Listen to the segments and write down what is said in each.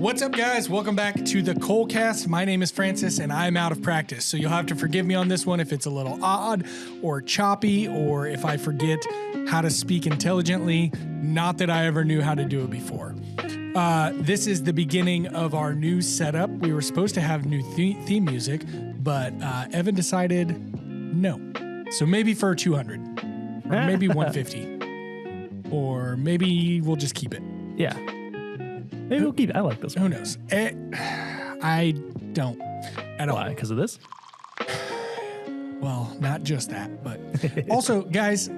What's up, guys? Welcome back to the Colecast. My name is Francis, and I'm out of practice, so you'll have to forgive me on this one if it's a little odd or choppy, or if I forget how to speak intelligently. Not that I ever knew how to do it before. This is the beginning of our new setup. We were supposed to have new theme music, but Evan decided no. So maybe for 200, or maybe 150, or maybe we'll just keep it. Yeah. Maybe we'll keep it. I like this one. Who knows? I don't at all. Why? Because of this? Well, not just that, but also, guys,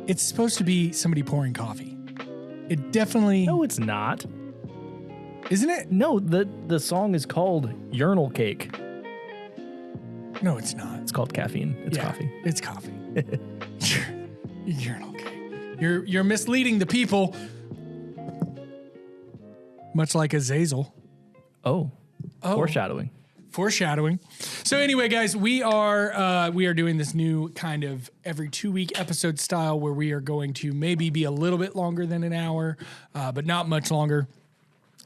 it's supposed to be somebody pouring coffee. It definitely... No, it's not. Isn't it? No, the song is called Urinal Cake. No, it's not. It's called caffeine. It's coffee. It's coffee. Urinal cake. You're misleading the people. Much like Azazel. Oh. Foreshadowing. Foreshadowing. So anyway, guys, we are doing this new kind of every 2-week episode style where we are going to maybe be a little bit longer than an hour, but not much longer.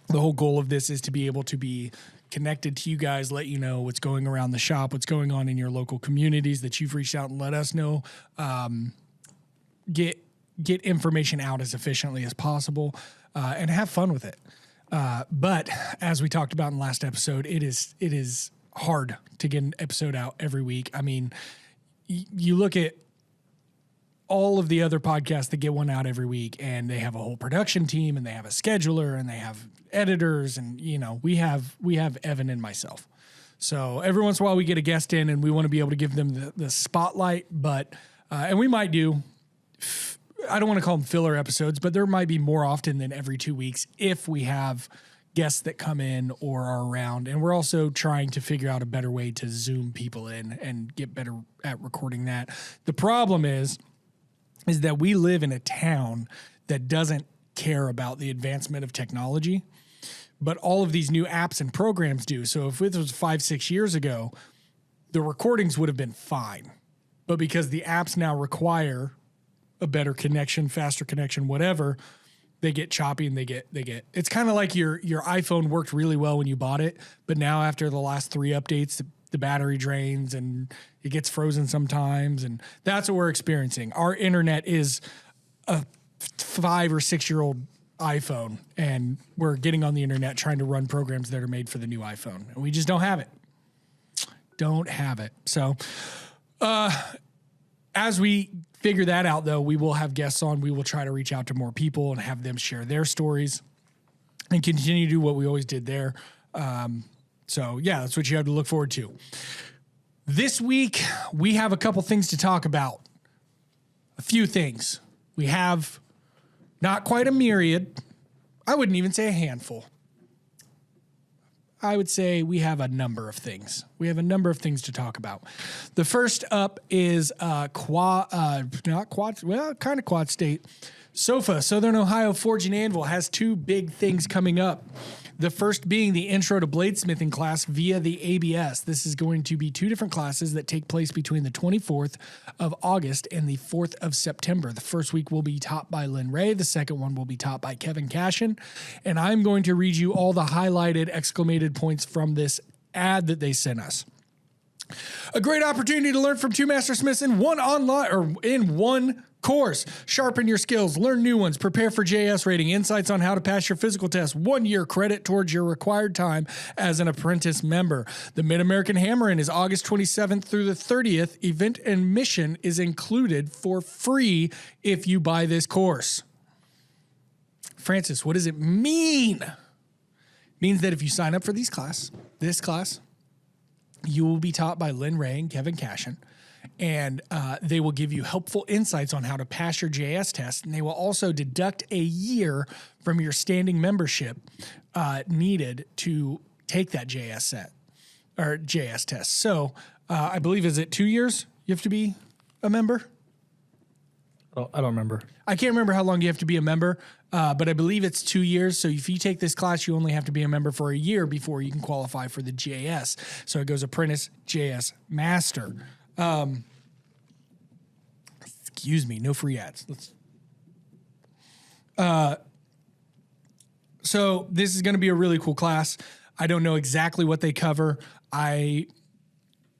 The whole goal of this is to be able to be connected to you guys, let you know what's going around the shop, what's going on in your local communities that you've reached out and let us know. Get information out as efficiently as possible, and have fun with it. But as we talked about in the last episode, it is hard to get an episode out every week. I mean, you look at all of the other podcasts that get one out every week, and they have a whole production team, and they have a scheduler, and they have editors, and we have Evan and myself. So every once in a while we get a guest in, and we want to be able to give them the spotlight, but and we might do. I don't want to call them filler episodes, but there might be more often than every 2 weeks if we have guests that come in or are around. And we're also trying to figure out a better way to Zoom people in and get better at recording that. The problem is that we live in a town that doesn't care about the advancement of technology, but all of these new apps and programs do. So if it was 5-6 years ago, the recordings would have been fine. But because the apps now require a better connection, faster connection, whatever, they get choppy and they get, it's kind of like your iPhone worked really well when you bought it, but now after the last 3 updates, the battery drains and it gets frozen sometimes. And that's what we're experiencing. Our internet is a 5 or 6 year old iPhone, and we're getting on the internet trying to run programs that are made for the new iPhone. And we just don't have it. Don't have it. So, as we figure that out, though, we will have guests on. We will try to reach out to more people and have them share their stories and continue to do what we always did there. So, yeah, that's what you have to look forward to. This week, we have a couple things to talk about. A few things. We have not quite a myriad. I wouldn't even say a handful. I would say we have a number of things. We have a number of things to talk about. The first up is Quad State. SOFA, Southern Ohio Forge and Anvil, has 2 big things coming up. The first being the Intro to Bladesmithing class via the ABS. This is going to be 2 different classes that take place between the 24th of August and the 4th of September. The first week will be taught by Lynn Ray. The second one will be taught by Kevin Cashin. And I'm going to read you all the highlighted exclamated points from this ad that they sent us. A great opportunity to learn from 2 master smiths in one course. Sharpen your skills, learn new ones, prepare for JS rating, insights on how to pass your physical test, 1 year credit towards your required time as an apprentice member. The Mid-American Hammer-In is August 27th through the 30th. Event and mission is included for free if you buy this course. Francis, what does it mean? It means that if you sign up for this class, you will be taught by Lynn Ray and Kevin Cashin. And they will give you helpful insights on how to pass your JS test. And they will also deduct a year from your standing membership needed to take that JS test. So I believe, is it 2 years you have to be a member? I don't remember. I can't remember how long you have to be a member, but I believe it's 2 years. So if you take this class, you only have to be a member for a year before you can qualify for the JS. So it goes apprentice, JS, master. Excuse me, no free ads. So this is going to be a really cool class. I don't know exactly what they cover. I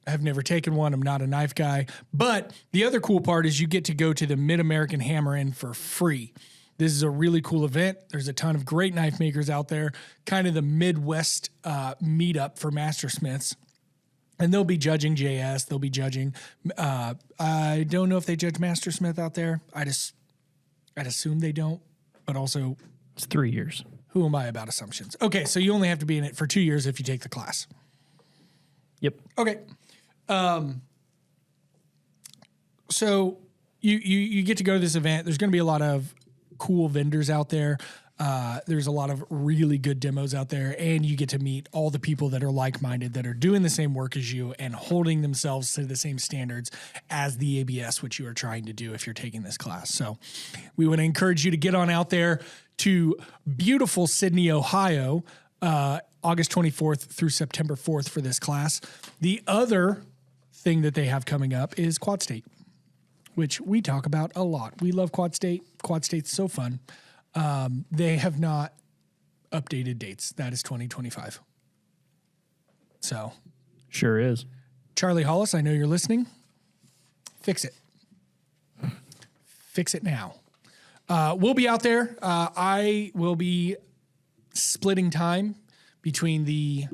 have never taken one. I'm not a knife guy. But the other cool part is you get to go to the Mid-American Hammer-In for free. This is a really cool event. There's a ton of great knife makers out there, kind of the Midwest meetup for mastersmiths. And they'll be judging JS. They'll be judging. I don't know if they judge mastersmith out there. I'd assume they don't. But also, It's 3 years. who am I about assumptions? Okay, so you only have to be in it for 2 years if you take the class. Yep. Okay. So you get to go to this event. There's going to be a lot of cool vendors out there. There's a lot of really good demos out there, and you get to meet all the people that are like-minded, that are doing the same work as you and holding themselves to the same standards as the ABS, which you are trying to do if you're taking this class. So we want to encourage you to get on out there to beautiful Sydney, Ohio, August 24th through September 4th for this class. The other thing that they have coming up is Quad State, which we talk about a lot. We love Quad State. Quad State's so fun. They have not updated dates. That is 2025. So, Sure is. Charlie Hollis, I know you're listening. Fix it. Fix it now. We'll be out there. I will be splitting time between the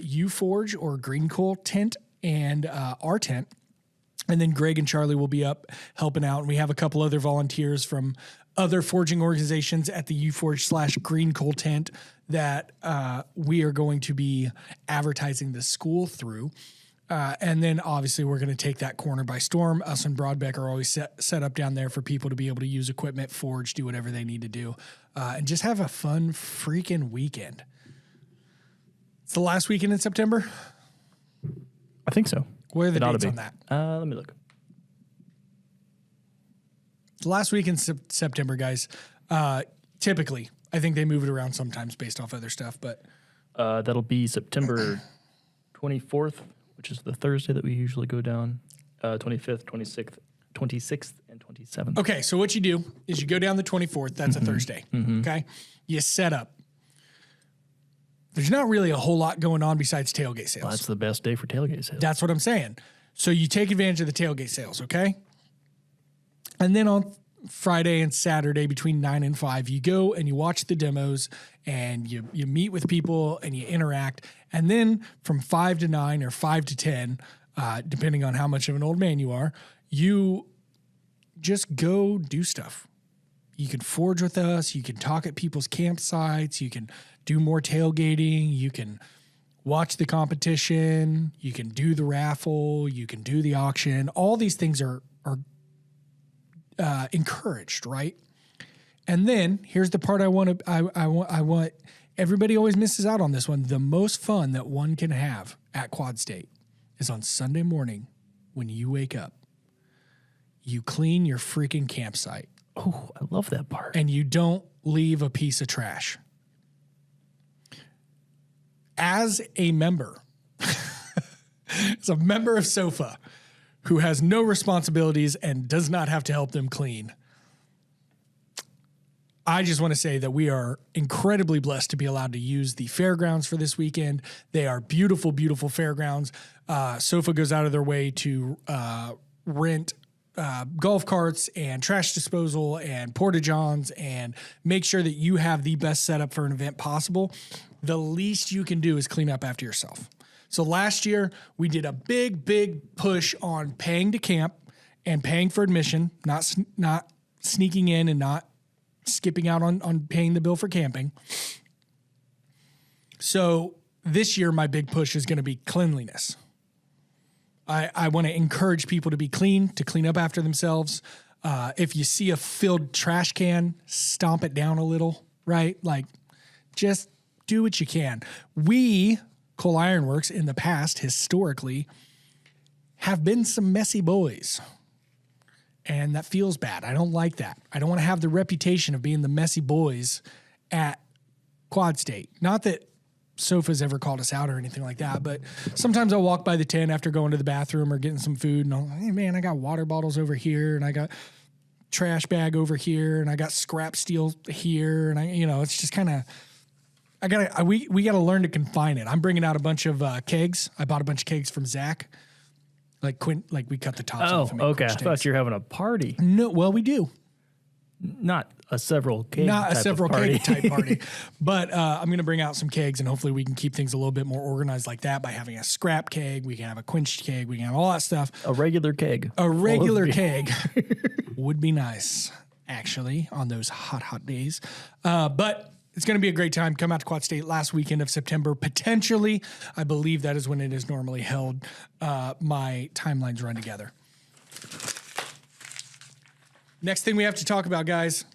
U-Forge or Green Coal tent and our tent. And then Greg and Charlie will be up helping out. And we have a couple other volunteers from other forging organizations at the U-Forge / Green Coal tent that we are going to be advertising the school through. And then obviously we're going to take that corner by storm. Us and Broadbeck are always set up down there for people to be able to use equipment, forge, do whatever they need to do, and just have a fun freaking weekend. It's the last weekend in September. I think so. What are the It ought to dates be. on that? Let me look. The last week in September, guys. Typically, I think they move it around sometimes based off other stuff, but That'll be September 24th, which is the Thursday that we usually go down. 25th, 26th, and 27th. okay. So what you do is you go down the 24th. That's a Thursday. Okay, you set up. There's not really a whole lot going on besides tailgate sales. Well, that's the best day for tailgate sales. That's what I'm saying. So you take advantage of the tailgate sales, okay? And then on Friday and Saturday between 9 and 5, you go and you watch the demos and you meet with people and you interact. And then from 5 to 9 or 5 to 10, depending on how much of an old man you are, you just go do stuff. You can forge with us. You can talk at people's campsites. You can do more tailgating. You can watch the competition. You can do the raffle. You can do the auction. All these things are encouraged, right? And then here's the part I want. Everybody always misses out on this one. The most fun that one can have at Quad State is on Sunday morning when you wake up. You clean your freaking campsite. Oh, I love that part. And you don't leave a piece of trash. As a member, as a member of SOFA who has no responsibilities and does not have to help them clean, I just want to say that we are incredibly blessed to be allowed to use the fairgrounds for this weekend. They are beautiful, beautiful fairgrounds. SOFA goes out of their way to rent golf carts and trash disposal and porta-johns and make sure that you have the best setup for an event possible. The least you can do is clean up after yourself. So last year we did a big push on paying to camp and paying for admission, not sneaking in and not skipping out on paying the bill for camping. So this year my big push is going to be cleanliness. I want to encourage people to be clean, to clean up after themselves. If you see a filled trash can, stomp it down a little, right? Like, just do what you can. We, Coal Ironworks, in the past, historically, have been some messy boys. And that feels bad. I don't like that. I don't want to have the reputation of being the messy boys at Quad State. Not that SOFA's ever called us out or anything like that, but sometimes I'll walk by the tent after going to the bathroom or getting some food and I'm like, hey man, I got water bottles over here and I got trash bag over here, and I got scrap steel here, and it's just kind of. We got to learn to confine it. I'm bringing out a bunch of kegs. I bought a bunch of kegs from Zach. Like we cut the tops off. Oh, okay. I thought you were having a party. No, well, we do. Not a several keg type party. But I'm going to bring out some kegs, and hopefully we can keep things a little bit more organized like that by having a scrap keg. We can have a quenched keg. We can have all that stuff. A regular keg. A regular keg would be nice, actually, on those hot days. But it's going to be a great time. Come out to Quad State last weekend of September, potentially. I believe that is when it is normally held. My timelines run together. Next thing we have to talk about, guys.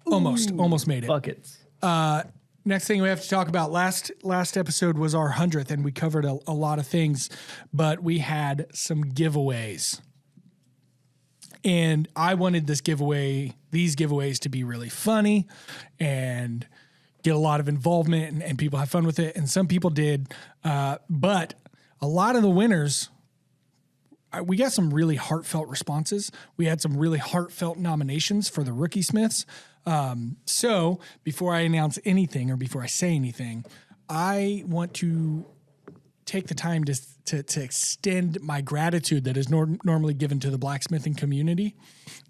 Almost made it. Buckets. Next thing we have to talk about. Last episode was our 100th, and we covered a lot of things, but we had some giveaways. And I wanted these giveaways to be really funny and get a lot of involvement and people have fun with it. And some people did. But a lot of the winners, we got some really heartfelt responses. We had some really heartfelt nominations for the Rookie Smiths. So before I announce anything or before I say anything, I want to take the time to extend my gratitude that is normally given to the blacksmithing community.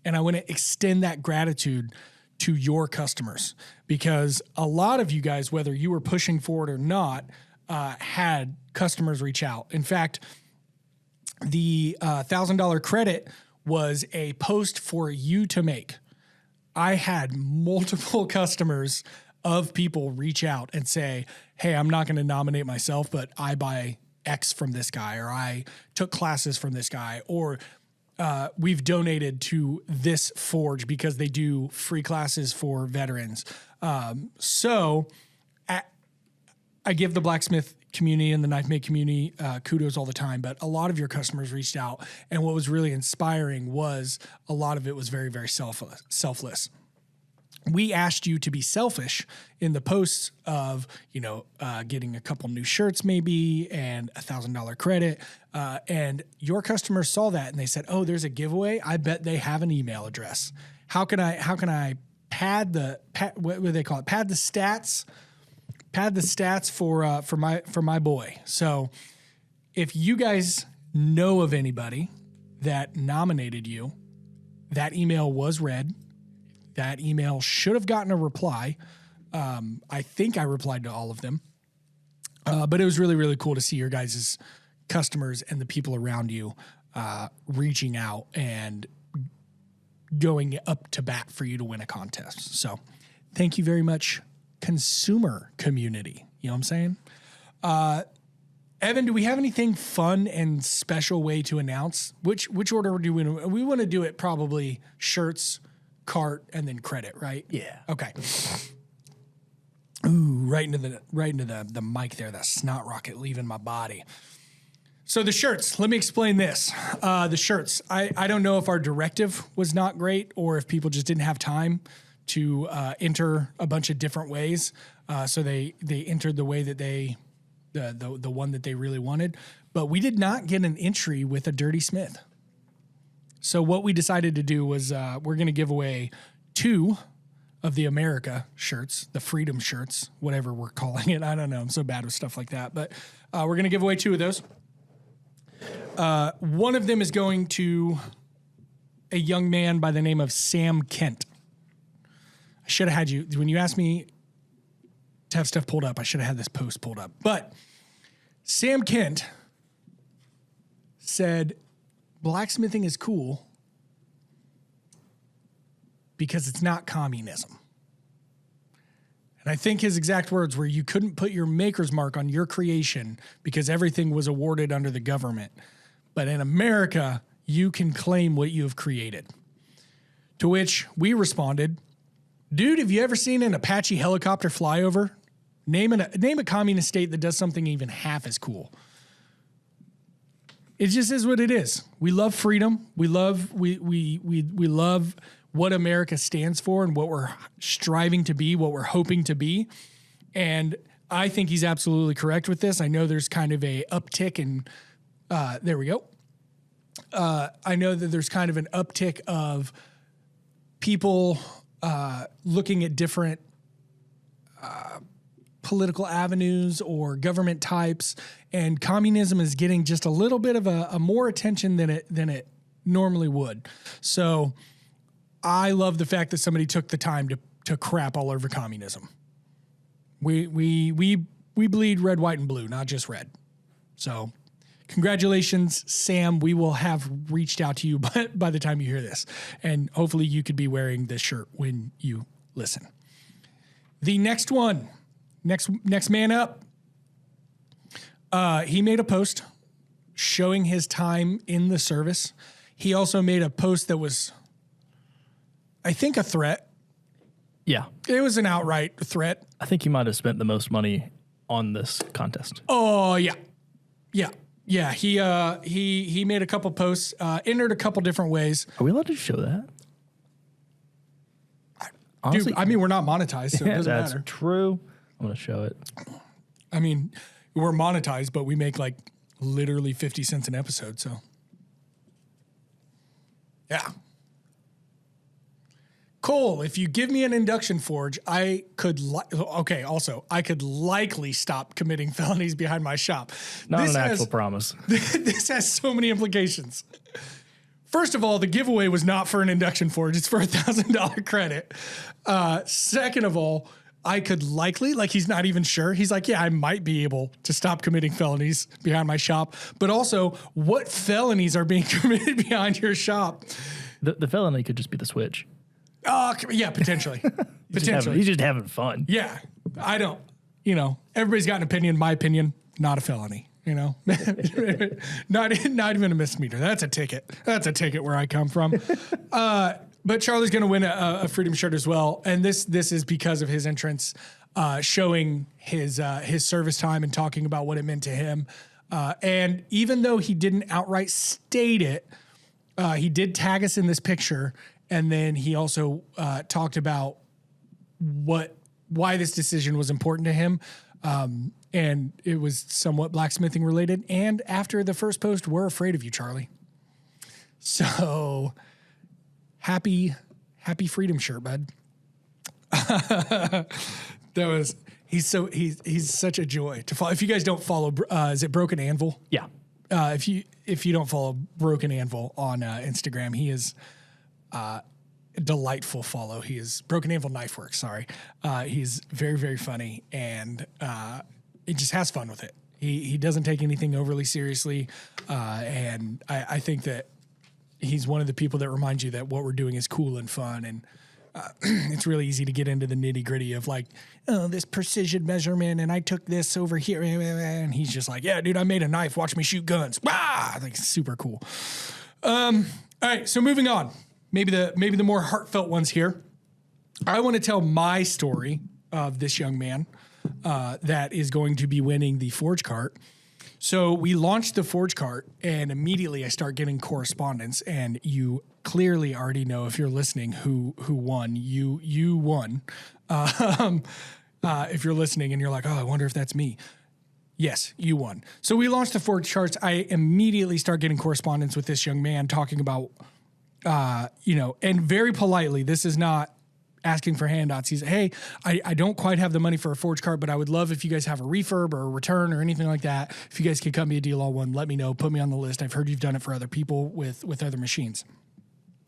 And I want to extend that gratitude to your customers, because a lot of you guys, whether you were pushing for it or not, had customers reach out. In fact, the $1,000 credit was a post for you to make. I had multiple customers of people reach out and say, hey, I'm not going to nominate myself, but I buy X from this guy, or I took classes from this guy, or we've donated to this forge because they do free classes for veterans. So I give the blacksmith community and the knife make community kudos all the time, but a lot of your customers reached out, and what was really inspiring was a lot of it was very, very selfless. We asked you to be selfish in the posts of, getting a couple new shirts maybe and $1,000 credit. And your customers saw that and they said, oh, there's a giveaway. I bet they have an email address. How can I pad what do they call it? Pad the stats for my boy. So if you guys know of anybody that nominated you, that email was read. That email should have gotten a reply. I think I replied to all of them. But it was really, really cool to see your guys' customers and the people around you reaching out and going up to bat for you to win a contest. So thank you very much, consumer community. You know what I'm saying? Evan, do we have anything fun and special way to announce? Which order do we want to do it? Probably shirts, cart, and then credit, right? Yeah. Okay. Ooh, right into the mic there, that snot rocket leaving my body. So the shirts, let me explain this. The shirts, I don't know if our directive was not great or if people just didn't have time to enter a bunch of different ways. So they entered the way that the one that they really wanted. But we did not get an entry with a Dirty Smith. So what we decided to do was we're going to give away 2 of the America shirts, the Freedom shirts, whatever we're calling it. I don't know. I'm so bad with stuff like that. But we're going to give away 2 of those. One of them is going to a young man by the name of Sam Kent. I should have had you, when you asked me to have stuff pulled up, I should have had this post pulled up. But Sam Kent said, blacksmithing is cool because it's not communism. And I think his exact words were, you couldn't put your maker's mark on your creation because everything was awarded under the government. But in America, you can claim what you have created. To which we responded, dude, have you ever seen an Apache helicopter flyover? Name a communist state that does something even half as cool. It just is what it is. We love freedom. We love what America stands for and what we're striving to be, what we're hoping to be. And I think he's absolutely correct with this. I know there's kind of a uptick in, there we go. I know that there's kind of an uptick of people looking at different political avenues or government types, and communism is getting just a little bit of a more attention than it normally would. So I love the fact that somebody took the time to crap all over communism. We bleed red, white, and blue, not just red. So congratulations, Sam. We will have reached out to you by the time you hear this, and hopefully you could be wearing this shirt when you listen. The next one, next man up. He made a post showing his time in the service. He also made a post that was, I think, a threat. Yeah. It was an outright threat. I think he might have spent the most money on this contest. Oh, yeah. Yeah. Yeah. He made a couple posts, entered a couple different ways. Are we allowed to show that? Honestly, Dude, I mean, we're not monetized, so it doesn't that's matter. true. I'm going to show it. I mean, we're monetized, but we make like literally 50 cents an episode, so. Yeah. Cole, if you give me an induction forge, I could I could likely stop committing felonies behind my shop. Not an actual promise. This has so many implications. First of all, the giveaway was not for an induction forge. It's for $1,000 credit. Second of all, I could likely, like, he's not even sure. He's like, yeah, I might be able to stop committing felonies behind my shop. But also, what felonies are being committed behind your shop? The felony could just be the switch. Yeah, potentially. He's just having fun. Yeah. I don't, everybody's got an opinion. My opinion, not a felony, not even a misdemeanor. That's a ticket. That's a ticket where I come from. But Charlie's going to win a Freedom shirt as well. And this is because of his entrance, showing his service time and talking about what it meant to him. And even though he didn't outright state it, he did tag us in this picture. And then he also talked about why this decision was important to him. And it was somewhat blacksmithing related. And after the first post, we're afraid of you, Charlie. So happy Freedom shirt, bud. He's such a joy to follow. If you guys don't follow, is it Broken Anvil? Yeah. If you don't follow Broken Anvil on Instagram, he is a delightful follow. He is Broken Anvil Knife Work. Sorry. He's very, very funny, and he just has fun with it. He doesn't take anything overly seriously. And I think that he's one of the people that reminds you that what we're doing is cool and fun. And it's really easy to get into the nitty gritty of like, oh, this precision measurement, and I took this over here. And he's just like, yeah, dude, I made a knife. Watch me shoot guns. Wow. I think it's super cool. All right. So moving on, maybe the more heartfelt ones here. I want to tell my story of this young man that is going to be winning the Forge Cart. So we launched the Forge Cart, and immediately I start getting correspondence, and you clearly already know, if you're listening, who won. You won. If you're listening and you're like, oh, I wonder if that's me. Yes, you won. So we launched the Forge Carts. I immediately start getting correspondence with this young man talking about, and very politely, this is not asking for handouts. He's, hey, I don't quite have the money for a Forge Cart, but I would love if you guys have a refurb or a return or anything like that. If you guys could cut me a deal on one, let me know. Put me on the list. I've heard you've done it for other people with other machines.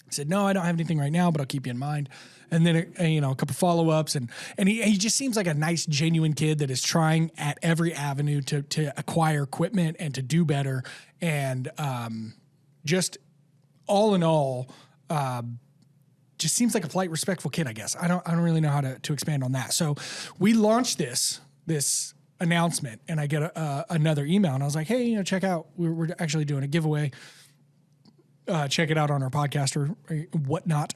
I said, no, I don't have anything right now, but I'll keep you in mind. And then, a couple follow-ups. And he just seems like a nice, genuine kid that is trying at every avenue to acquire equipment and to do better. And just all in all, just seems like a polite, respectful kid, I guess. I don't really know how to expand on that. So we launched this announcement, and I get another email, and I was like, hey, check out, we're actually doing a giveaway. Check it out on our podcast or whatnot.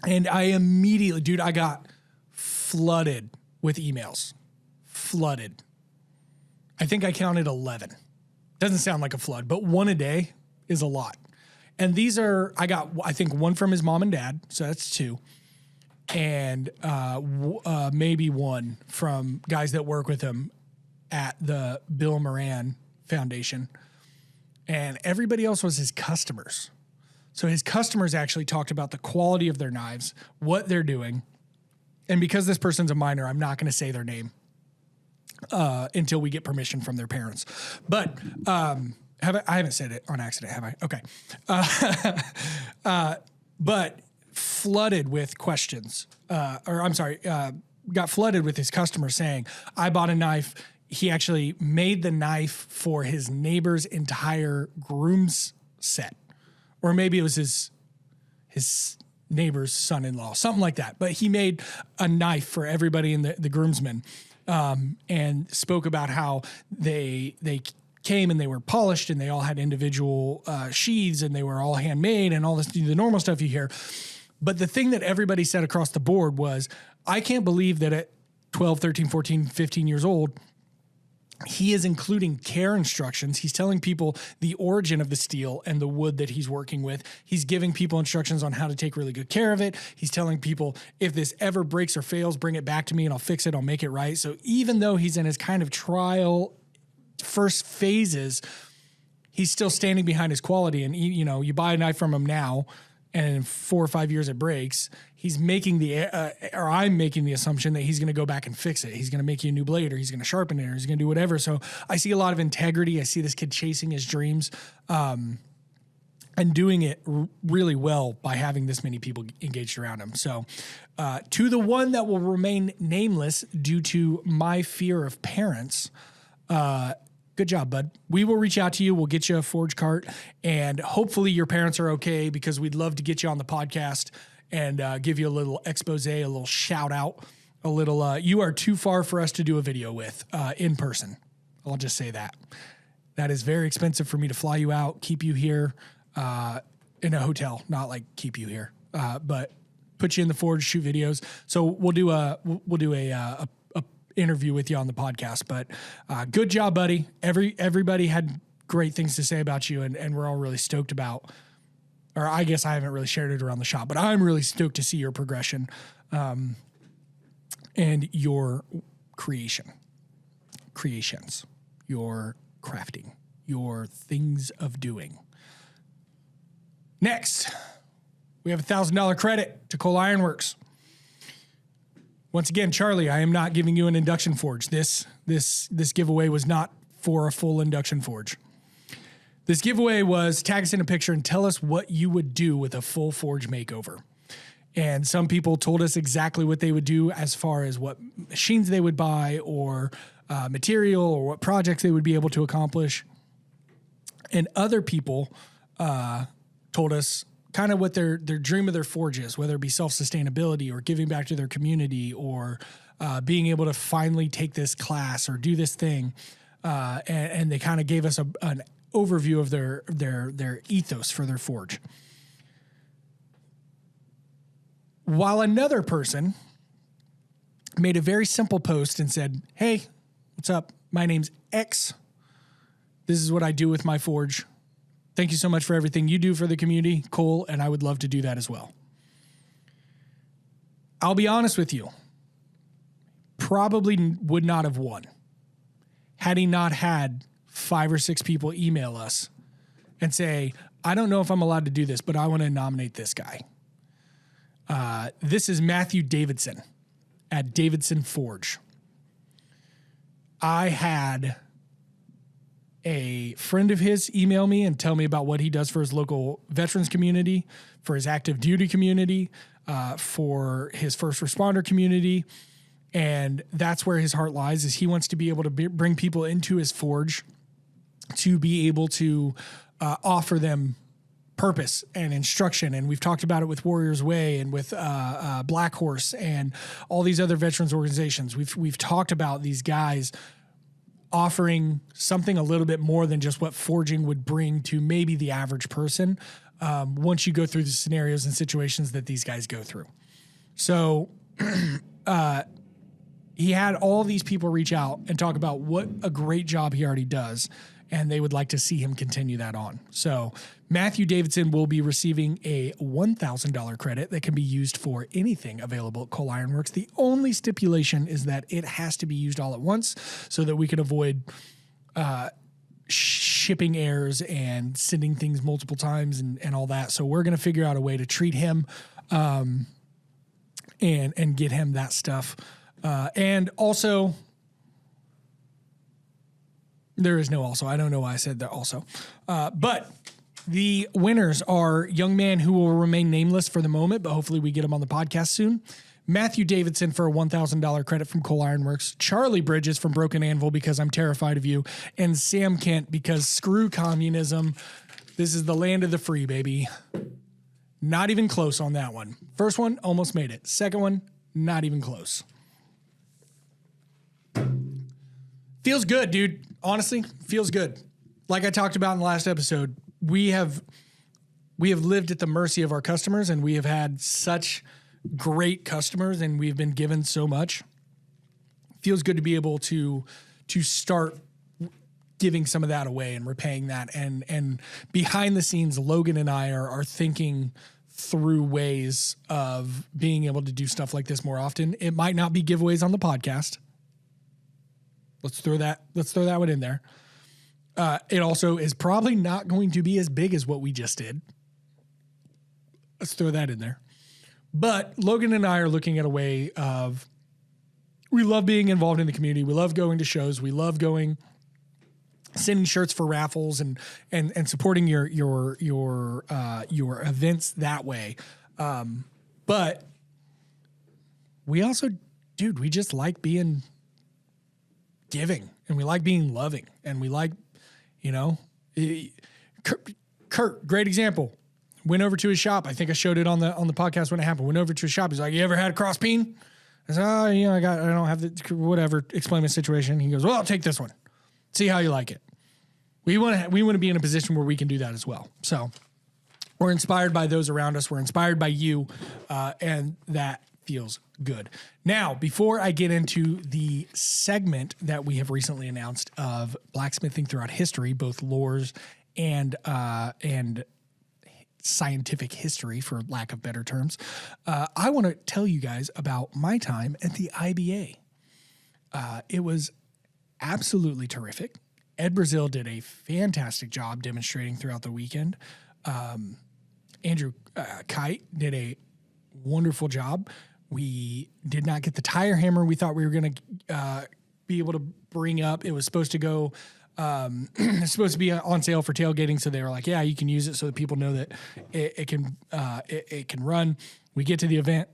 And I immediately, dude, I got flooded with emails. Flooded. I think I counted 11. Doesn't sound like a flood, but one a day is a lot. And these are, I think one from his mom and dad, so that's 2. And maybe one from guys that work with him at the Bill Moran Foundation. and everybody else was his customers. So his customers actually talked about the quality of their knives, what they're doing. And because this person's a minor, I'm not going to say their name until we get permission from their parents. But I haven't said it on accident, have I? Okay. But flooded with questions, got flooded with his customers saying, I bought a knife. He actually made the knife for his neighbor's entire groom's set. Or maybe it was his neighbor's son-in-law, something like that. But he made a knife for everybody in the groomsmen, and spoke about how they came and they were polished and they all had individual sheaths and they were all handmade and all this, the normal stuff you hear. But the thing that everybody said across the board was, I can't believe that at 12, 13, 14, 15 years old, he is including care instructions. He's telling people the origin of the steel and the wood that he's working with. He's giving people instructions on how to take really good care of it. He's telling people, if this ever breaks or fails, bring it back to me and I'll fix it. I'll make it right. So even though he's in his kind of trial first phases, he's still standing behind his quality. And you buy a knife from him now, and in 4 or 5 years it breaks. He's making I'm making the assumption that he's going to go back and fix it. He's going to make you a new blade, or he's going to sharpen it, or he's going to do whatever. So I see a lot of integrity. I see this kid chasing his dreams, and doing it really well by having this many people engaged around him. So to the one that will remain nameless due to my fear of parents, good job, bud. We will reach out to you. We'll get you a forge cart, and hopefully your parents are okay, because we'd love to get you on the podcast and give you a little expose, a little shout out, a little, you are too far for us to do a video with in person. I'll just say that. That is very expensive for me to fly you out, keep you here in a hotel, not like keep you here, but put you in the forge, shoot videos. So we'll do a interview with you on the podcast. But good job, buddy. Everybody had great things to say about you, and we're all really stoked about, or I guess I haven't really shared it around the shop, but I'm really stoked to see your progression and your creations, your crafting, your things of doing. Next, we have a $1,000 credit to Cole Ironworks. Once again, Charlie, I am not giving you an induction forge. This giveaway was not for a full induction forge. This giveaway was tag us in a picture and tell us what you would do with a full forge makeover. And some people told us exactly what they would do as far as what machines they would buy, or material, or what projects they would be able to accomplish. And other people told us kind of what their dream of their forge is, whether it be self-sustainability or giving back to their community, or being able to finally take this class or do this thing. And they kind of gave us an overview of their ethos for their forge. While another person made a very simple post and said, hey, what's up? My name's X. This is what I do with my forge. Thank you so much for everything you do for the community, Cole, and I would love to do that as well. I'll be honest with you. Probably would not have won had he not had 5 or 6 people email us and say, I don't know if I'm allowed to do this, but I want to nominate this guy. This is Matthew Davidson at Davidson Forge. I had a friend of his email me and tell me about what he does for his local veterans community, for his active duty community, for his first responder community. And that's where his heart lies, is he wants to be able to bring people into his forge to be able to offer them purpose and instruction. And we've talked about it with Warriors Way and with Black Horse and all these other veterans organizations. We've talked about these guys offering something a little bit more than just what forging would bring to maybe the average person once you go through the scenarios and situations that these guys go through. So he had all these people reach out and talk about what a great job he already does, and they would like to see him continue that on. So Matthew Davidson will be receiving a $1,000 credit that can be used for anything available at Cole Ironworks. The only stipulation is that it has to be used all at once so that we can avoid shipping errors and sending things multiple times and all that. So we're going to figure out a way to treat him and get him that stuff. And also, there is no also. I don't know why I said that also. But the winners are young man who will remain nameless for the moment, but hopefully we get him on the podcast soon. Matthew Davidson for a $1,000 credit from Coal Iron Works. Charlie Bridges from Broken Anvil because I'm terrified of you. And Sam Kent because screw communism. This is the land of the free, baby. Not even close on that one. First one, almost made it. Second one, not even close. Feels good, dude. Honestly, feels good. Like I talked about in the last episode, we have lived at the mercy of our customers, and we have had such great customers, and we've been given so much. Feels good to be able to start giving some of that away and repaying that. And behind the scenes, Logan and I are thinking through ways of being able to do stuff like this more often. It might not be giveaways on the podcast. Let's throw that one in there. It also is probably not going to be as big as what we just did. Let's throw that in there. But Logan and I are looking at a way of, we love being involved in the community. We love going to shows. We love sending shirts for raffles and supporting your events that way. But we also, dude, we just like being giving, and we like being loving, and we like, Kurt, great example. Went over to his shop. I think I showed it on the podcast when it happened. Went over to his shop. He's like, "You ever had a cross peen?" I said, "Oh, I don't have the whatever." Explain my situation. He goes, "Well, I'll take this one. See how you like it." We want to be in a position where we can do that as well. So we're inspired by those around us. We're inspired by you, and that feels good. Now, before I get into the segment that we have recently announced of blacksmithing throughout history, both lores and scientific history, for lack of better terms, I want to tell you guys about my time at the IBA. It was absolutely terrific. Ed Brazil did a fantastic job demonstrating throughout the weekend. Andrew Kite did a wonderful job. We did not get the tire hammer we thought we were going to be able to bring up. It was supposed to go, it's supposed to be on sale for tailgating. So they were like, yeah, you can use it so that people know that it can run. We get to the event.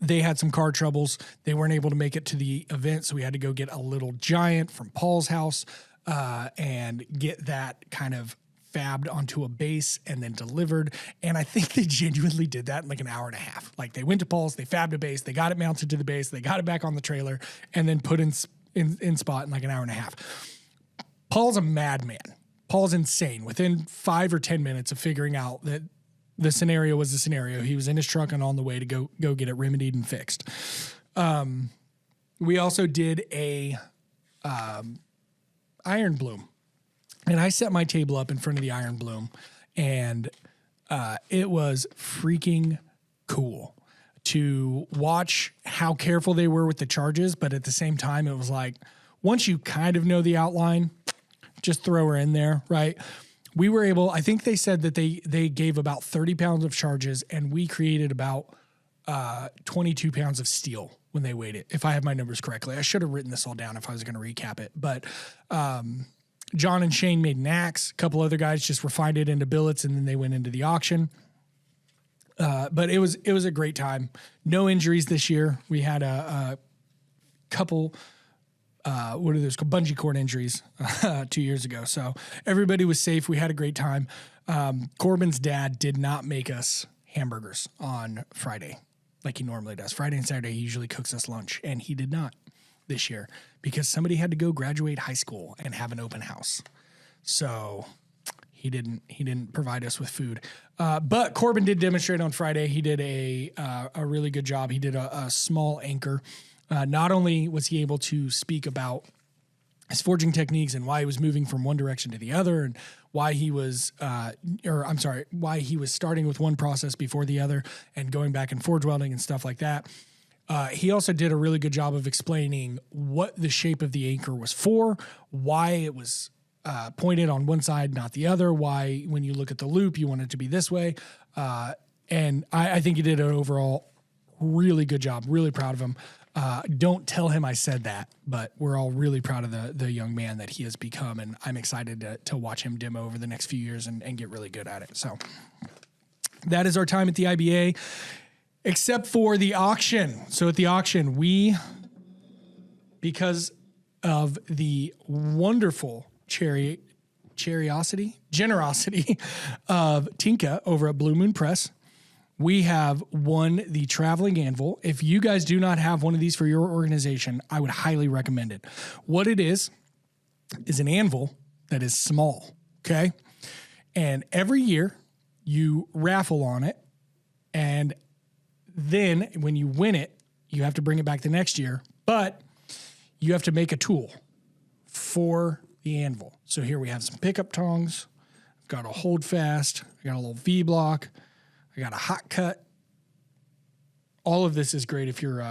They had some car troubles. They weren't able to make it to the event. So we had to go get a little giant from Paul's house and get that kind of fabbed onto a base and then delivered. And I think they genuinely did that in like an hour and a half. Like, they went to Paul's, they fabbed a base, they got it mounted to the base, they got it back on the trailer, and then put in spot in like an hour and a half. Paul's a madman. Paul's insane. Within 5 or 10 minutes of figuring out that the scenario was the scenario, he was in his truck and on the way to go get it remedied and fixed. We also did a iron bloom. And I set my table up in front of the iron bloom, and it was freaking cool to watch how careful they were with the charges. But at the same time, it was like, once you kind of know the outline, just throw her in there, right? We were able, I think they said that they gave about 30 pounds of charges, and we created about 22 pounds of steel when they weighed it, if I have my numbers correctly. I should have written this all down if I was going to recap it. But John and Shane made an axe. A couple other guys just refined it into billets, and then they went into the auction. But it was a great time. No injuries this year. We had a couple, what are those called? Bungee cord injuries 2 years ago. So everybody was safe. We had a great time. Corbin's dad did not make us hamburgers on Friday like he normally does. Friday and Saturday, he usually cooks us lunch, and he did not this year because somebody had to go graduate high school and have an open house. So he didn't provide us with food. But Corbin did demonstrate on Friday. He did a really good job. He did a small anchor. Not only was he able to speak about his forging techniques and why he was moving from one direction to the other, and why he was, why he was starting with one process before the other and going back and forge welding and stuff like that. He also did a really good job of explaining what the shape of the anchor was for, why it was pointed on one side, not the other. Why, when you look at the loop, you want it to be this way. And I think he did an overall really good job. Really proud of him. Don't tell him I said that, but we're all really proud of the young man that he has become, and I'm excited to watch him demo over the next few years and get really good at it. So that is our time at the IBA, except for the auction. So at the auction, because of the wonderful generosity of Tinka over at Blue Moon Press, we have won the traveling anvil. If you guys do not have one of these for your organization, I would highly recommend it. What it is an anvil that is small, okay? And every year you raffle on it, and then when you win it, you have to bring it back the next year, but you have to make a tool for the anvil. So here we have some pickup tongs. I've got a hold fast. I got a little V block. I got a hot cut. All of this is great if you're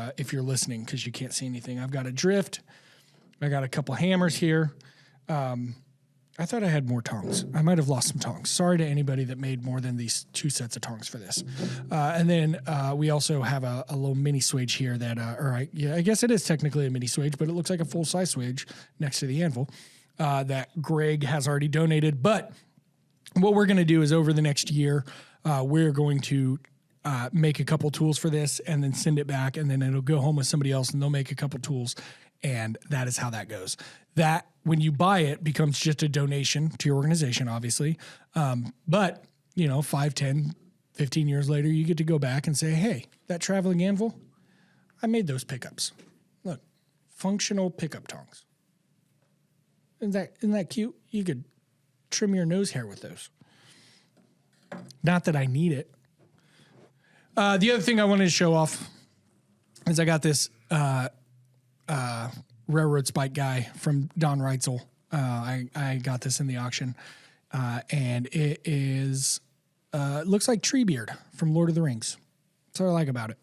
listening, because you can't see anything. I've got a drift. I got a couple hammers here. I thought I had more tongs. I might have lost some tongs. Sorry to anybody that made more than these 2 sets of tongs for this. And then we also have a little mini swage here that, I guess it is technically a mini swage, but it looks like a full-size swage next to the anvil that Greg has already donated. But what we're going to do is over the next year, we're going to make a couple tools for this and then send it back, and then it'll go home with somebody else and they'll make a couple tools, and that is how that goes. That, when you buy it, becomes just a donation to your organization, obviously. But, 5, 10, 15 years later, you get to go back and say, hey, that traveling anvil, I made those pickups. Look, functional pickup tongs. Isn't that cute? You could trim your nose hair with those. Not that I need it. The other thing I wanted to show off is I got this railroad spike guy from Don Reitzel. I got this in the auction, and it is looks like Treebeard from Lord of the Rings. That's what I like about it.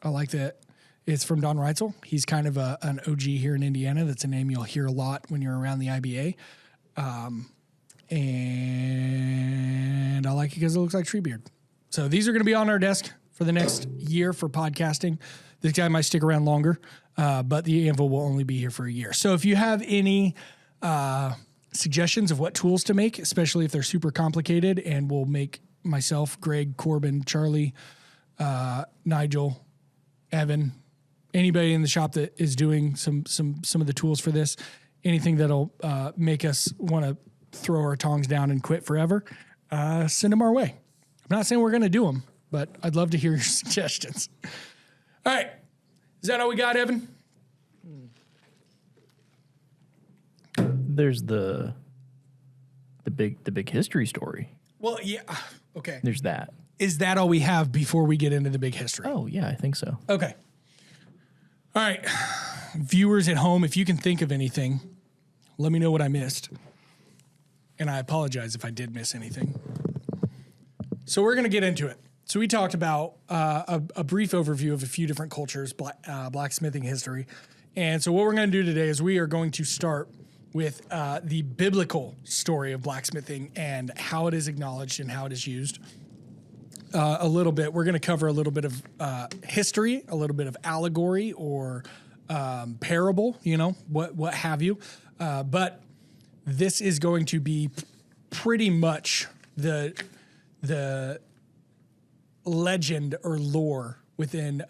I like that it's from Don Reitzel. He's kind of an OG here in Indiana. That's a name you'll hear a lot when you're around the IBA. And I like it because it looks like Treebeard. So these are going to be on our desk for the next year for podcasting. This guy might stick around longer, but the anvil will only be here for a year. So if you have any suggestions of what tools to make, especially if they're super complicated, and we'll make myself, Greg, Corbin, Charlie, Nigel, Evan, anybody in the shop that is doing some of the tools for this, anything that'll make us want to throw our tongs down and quit forever, send them our way. I'm not saying we're going to do them, but I'd love to hear your suggestions. All right. Is that all we got, Evan? There's the big history story. Well, yeah. Okay. There's that. Is that all we have before we get into the big history? Oh, yeah, I think so. Okay. All right. Viewers at home, if you can think of anything, let me know what I missed. And I apologize if I did miss anything. So we're going to get into it. So we talked about a brief overview of a few different cultures, blacksmithing history. And so what we're going to do today is we are going to start with the biblical story of blacksmithing and how it is acknowledged and how it is used. A little bit. We're going to cover a little bit of history, a little bit of allegory or parable, what have you. But this is going to be pretty much the legend or lore within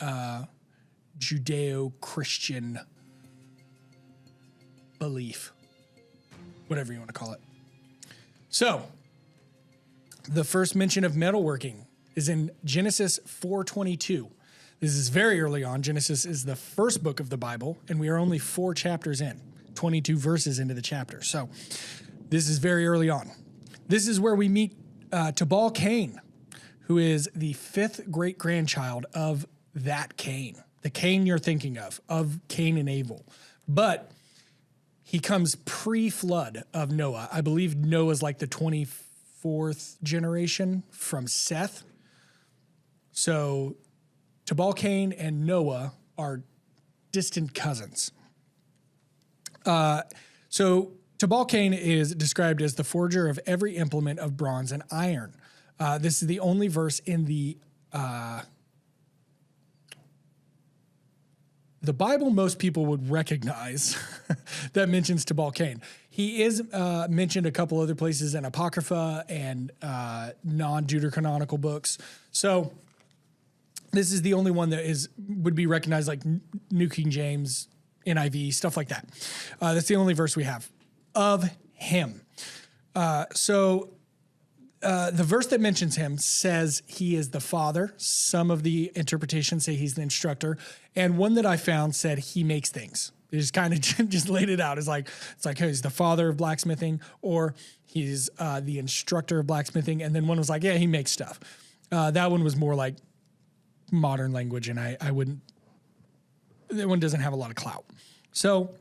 Judeo-Christian belief, whatever you want to call it. So, the first mention of metalworking is in Genesis 4:22. This is very early on. Genesis is the first book of the Bible, and we are only 4 chapters in, 22 verses into the chapter. So, this is very early on. This is where we meet Tubal Cain, who is the 5th great-grandchild of that Cain, the Cain you're thinking of Cain and Abel. But he comes pre-flood of Noah. I believe Noah's like the 24th generation from Seth. So Tubal Cain and Noah are distant cousins. So Tubal-Cain is described as the forger of every implement of bronze and iron. This is the only verse in the Bible most people would recognize that mentions Tubal-Cain. He is mentioned a couple other places in Apocrypha and non-Deuterocanonical books. So this is the only one that would be recognized, like New King James, NIV, stuff like that. That's the only verse we have of him. The verse that mentions him says he is the father. Some of the interpretations say he's the instructor. And one that I found said he makes things. They just kind of just laid it out. It's like, hey, he's the father of blacksmithing, or he's the instructor of blacksmithing. And then one was like, yeah, he makes stuff. That one was more like modern language, and I wouldn't, that one doesn't have a lot of clout. So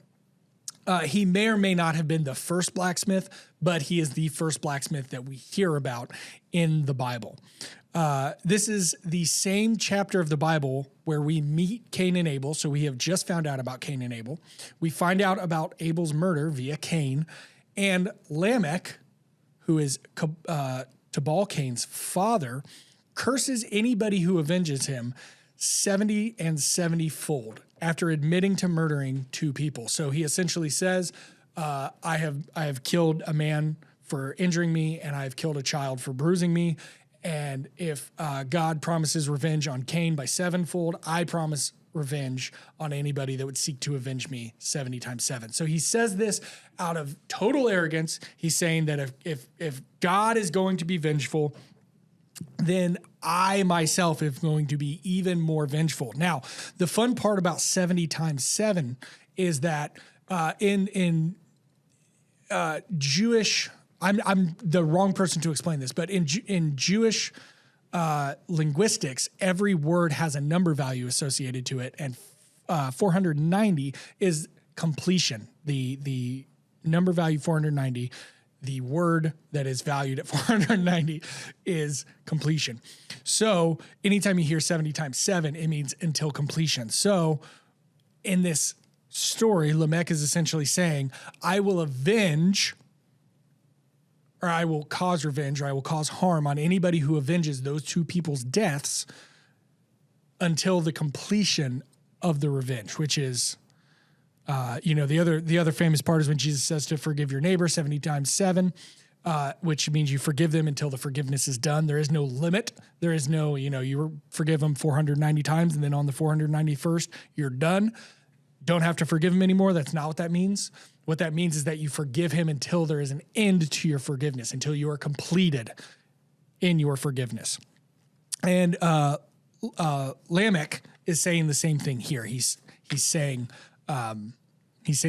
he may or may not have been the first blacksmith, but he is the first blacksmith that we hear about in the Bible. This is the same chapter of the Bible where we meet Cain and Abel. So we have just found out about Cain and Abel. We find out about Abel's murder via Cain, and Lamech, who is Tubal-Cain's father, curses anybody who avenges him 70 and 70-fold after admitting to murdering two people. So he essentially says, I have killed a man for injuring me, and I have killed a child for bruising me. And if God promises revenge on Cain by 7-fold, I promise revenge on anybody that would seek to avenge me 70 times 7. So he says this out of total arrogance. He's saying that if God is going to be vengeful, then I myself am going to be even more vengeful. Now, the fun part about 70 times 7 is that in Jewish, I'm the wrong person to explain this, but in Jewish linguistics, every word has a number value associated to it, and 490 is completion. The number value 490. The word that is valued at 490 is completion. So anytime you hear 70 times 7, it means until completion. So in this story, Lamech is essentially saying, I will avenge, or I will cause revenge, or I will cause harm on anybody who avenges those two people's deaths until the completion of the revenge, which is the other famous part is when Jesus says to forgive your neighbor 70 times 7, which means you forgive them until the forgiveness is done. There is no limit. There is no, you forgive them 490 times, and then on the 491st, you're done. Don't have to forgive him anymore. That's not what that means. What that means is that you forgive him until there is an end to your forgiveness, until you are completed in your forgiveness. And Lamech is saying the same thing here. He's saying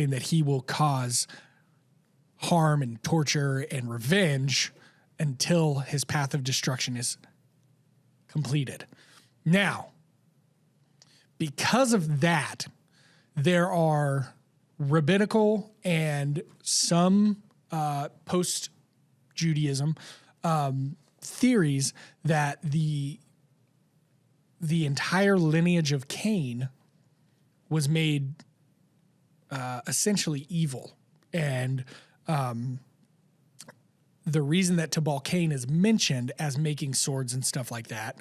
that he will cause harm and torture and revenge until his path of destruction is completed. Now, because of that, there are rabbinical and some post-Judaism theories that the entire lineage of Cain was made essentially evil. And the reason that Tubal-Cain is mentioned as making swords and stuff like that,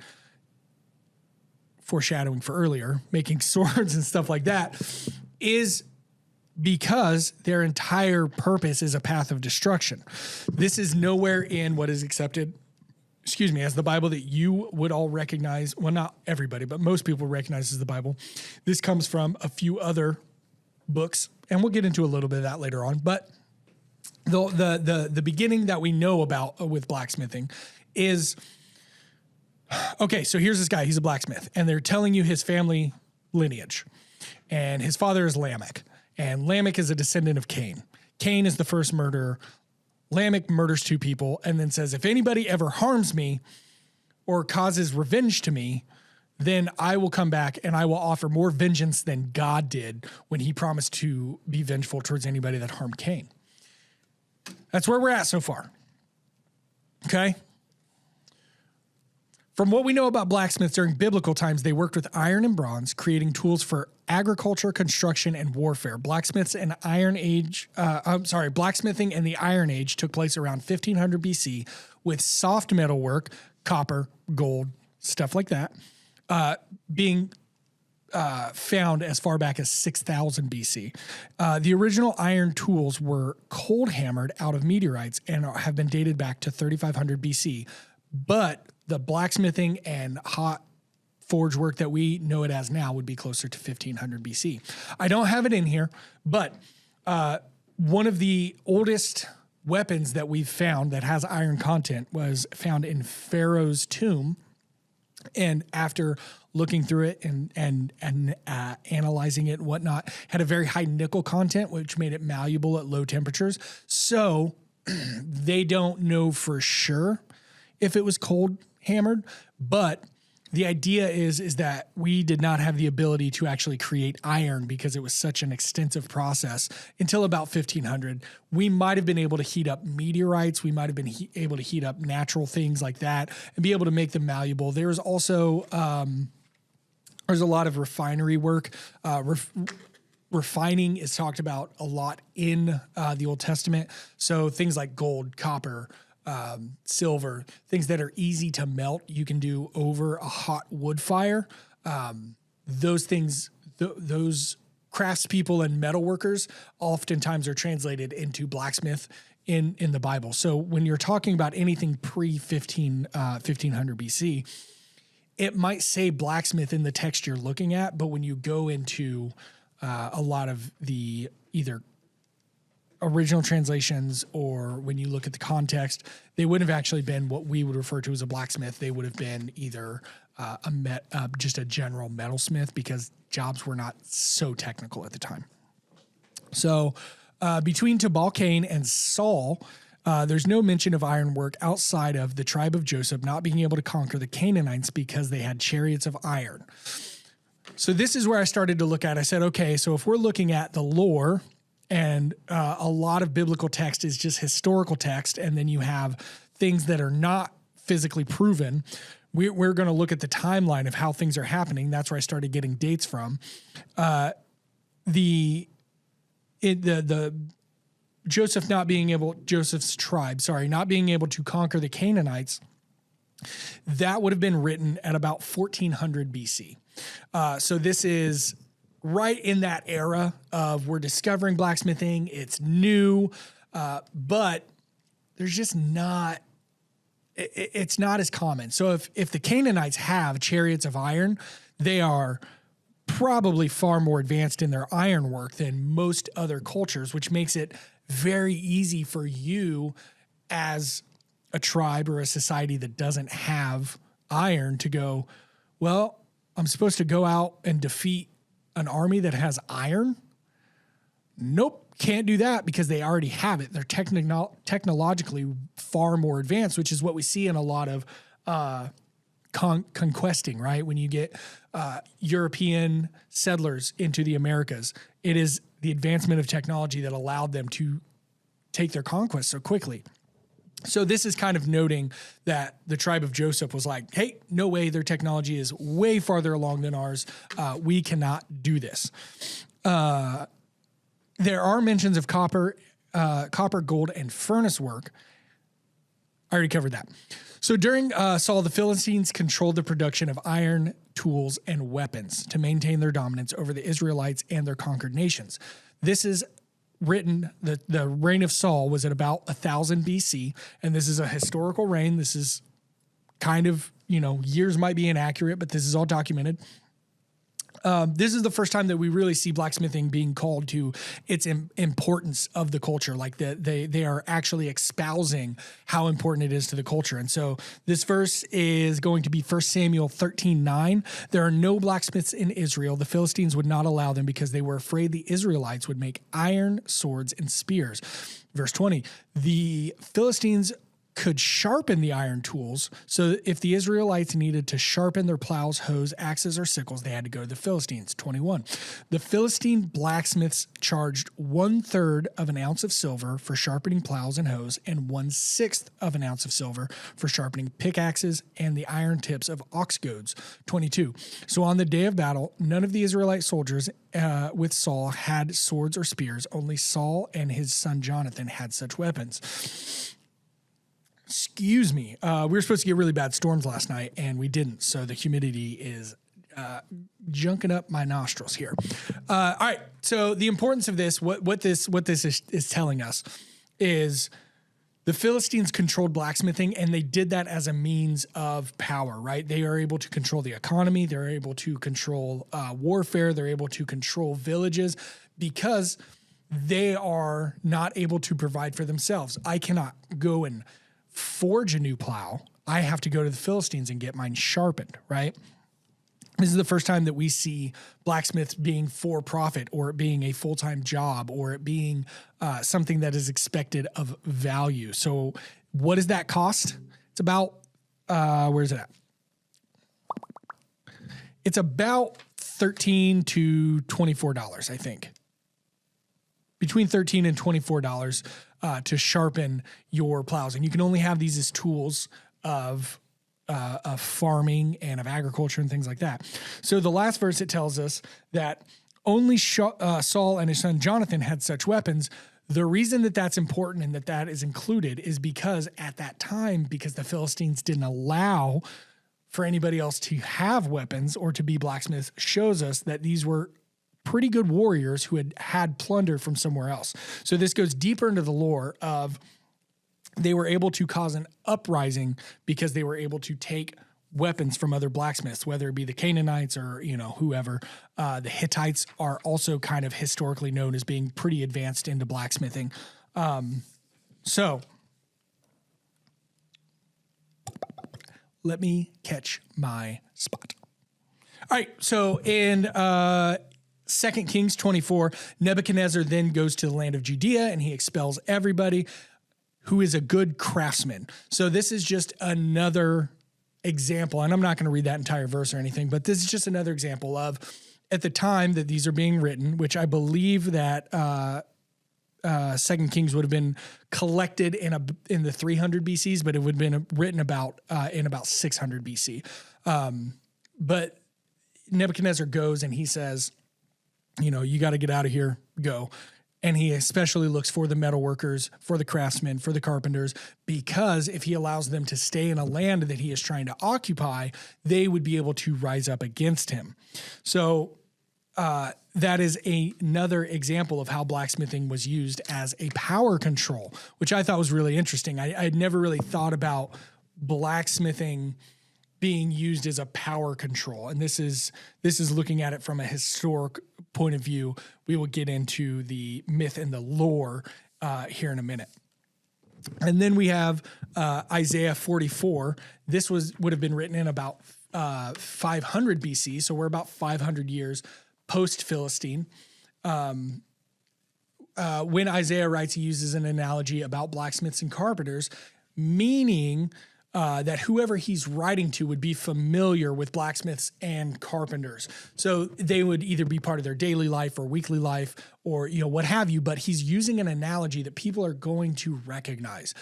foreshadowing for earlier, making swords and stuff like that, is because their entire purpose is a path of destruction. This is nowhere in what is accepted, as the Bible that you would all recognize. Well, not everybody, but most people recognize as the Bible. This comes from a few other books, and we'll get into a little bit of that later on. But the beginning that we know about with blacksmithing is, okay, so here's this guy. He's a blacksmith, and they're telling you his family lineage. And his father is Lamech, and Lamech is a descendant of Cain. Cain is the first murderer. Lamech murders two people and then says, if anybody ever harms me or causes revenge to me, then I will come back and I will offer more vengeance than God did when he promised to be vengeful towards anybody that harmed Cain. That's where we're at so far. Okay? From what we know about blacksmiths during biblical times, they worked with iron and bronze, creating tools for agriculture, construction, and warfare. Blacksmithing and the Iron Age took place around 1500 BC, with soft metal work, copper, gold, stuff like that, being found as far back as 6000 BC. The original iron tools were cold hammered out of meteorites and have been dated back to 3500 BC, but the blacksmithing and hot forge work that we know it as now would be closer to 1500 BC. I don't have it in here, but one of the oldest weapons that we've found that has iron content was found in Pharaoh's tomb. And after looking through it and analyzing it and whatnot, had a very high nickel content, which made it malleable at low temperatures. So they don't know for sure if it was cold hammered, but the idea is that we did not have the ability to actually create iron because it was such an extensive process until about 1500. We might have been able to heat up meteorites. We might have been able to heat up natural things like that and be able to make them malleable. There's also there's a lot of refinery work. Refining is talked about a lot in the Old Testament. So things like gold, copper, silver, things that are easy to melt, you can do over a hot wood fire. Those things, those craftspeople and metal workers oftentimes are translated into blacksmith in the Bible. So when you're talking about anything pre-1500 BC, it might say blacksmith in the text you're looking at, but when you go into a lot of the either original translations or when you look at the context, they wouldn't have actually been what we would refer to as a blacksmith. They would have been either just a general metalsmith, because jobs were not so technical at the time. So between Tubal Cain and Saul, there's no mention of ironwork outside of the tribe of Joseph not being able to conquer the Canaanites because they had chariots of iron. So this is where I started to look at. I said, okay, so if we're looking at the lore, and a lot of biblical text is just historical text, and then you have things that are not physically proven, we're going to look at the timeline of how things are happening. That's where I started getting dates from. The Joseph's tribe, not being able to conquer the Canaanites, that would have been written at about 1400 BC. So this is right in that era of we're discovering blacksmithing. It's new, but there's just not, it's not as common. So if the Canaanites have chariots of iron, they are probably far more advanced in their ironwork than most other cultures, which makes it very easy for you as a tribe or a society that doesn't have iron to go, well, I'm supposed to go out and defeat an army that has iron? Nope, can't do that because they already have it. They're technologically far more advanced, which is what we see in a lot of conquesting, right? When you get European settlers into the Americas, it is the advancement of technology that allowed them to take their conquest so quickly. So this is kind of noting that the tribe of Joseph was like, hey, no way, their technology is way farther along than ours. We cannot do this. There are mentions of copper, gold, and furnace work. I already covered that. So during Saul, the Philistines controlled the production of iron tools and weapons to maintain their dominance over the Israelites and their conquered nations. This is written, the reign of Saul was at about 1000 BC, and this is a historical reign. This is kind of, years might be inaccurate, but this is all documented. This is the first time that we really see blacksmithing being called to its importance of the culture. Like they are actually espousing how important it is to the culture. And so this verse is going to be 1 Samuel 13:9. There are no blacksmiths in Israel. The Philistines would not allow them because they were afraid the Israelites would make iron swords and spears. Verse 20, the Philistines could sharpen the iron tools. So if the Israelites needed to sharpen their plows, hoes, axes, or sickles, they had to go to the Philistines. 21. The Philistine blacksmiths charged 1/3 of an ounce of silver for sharpening plows and hoes, and 1/6 of an ounce of silver for sharpening pickaxes and the iron tips of ox goads. 22. So on the day of battle, none of the Israelite soldiers with Saul had swords or spears. Only Saul and his son Jonathan had such weapons. Excuse me. We were supposed to get really bad storms last night, and we didn't. So the humidity is junking up my nostrils here. All right. So the importance of this, what this is telling us, is the Philistines controlled blacksmithing, and they did that as a means of power. Right? They are able to control the economy. They're able to control warfare. They're able to control villages because they are not able to provide for themselves. I cannot go and forge a new plow. I have to go to the Philistines and get mine sharpened, right? This is the first time that we see blacksmiths being for profit, or it being a full-time job, or it being something that is expected of value. So what does that cost? It's about, where's it at? It's about $13 to $24, I think. Between $13 and $24 to sharpen your plows. And you can only have these as tools of farming and of agriculture and things like that. So the last verse, it tells us that only Saul and his son Jonathan had such weapons. The reason that that's important and that that is included is because at that time, because the Philistines didn't allow for anybody else to have weapons or to be blacksmiths, shows us that these were pretty good warriors who had plunder from somewhere else. So this goes deeper into the lore of they were able to cause an uprising because they were able to take weapons from other blacksmiths, whether it be the Canaanites or, whoever. The Hittites are also kind of historically known as being pretty advanced into blacksmithing. So let me catch my spot. All right. So in 2 Kings 24, Nebuchadnezzar then goes to the land of Judea and he expels everybody who is a good craftsman. So this is just another example, and I'm not going to read that entire verse or anything, but this is just another example of, at the time that these are being written, which I believe that 2 Kings would have been collected in the 300 BCs, but it would have been written about in about 600 BC. But Nebuchadnezzar goes and he says, you got to get out of here, go. And he especially looks for the metalworkers, for the craftsmen, for the carpenters, because if he allows them to stay in a land that he is trying to occupy, they would be able to rise up against him. So that is another example of how blacksmithing was used as a power control, which I thought was really interesting. I had never really thought about blacksmithing being used as a power control. And this is looking at it from a historic point of view. We will get into the myth and the lore here in a minute. And then we have Isaiah 44. This would have been written in about 500 BC. So we're about 500 years post-Philistine. When Isaiah writes, he uses an analogy about blacksmiths and carpenters, meaning that whoever he's writing to would be familiar with blacksmiths and carpenters. So they would either be part of their daily life or weekly life or, what have you, but he's using an analogy that people are going to recognize.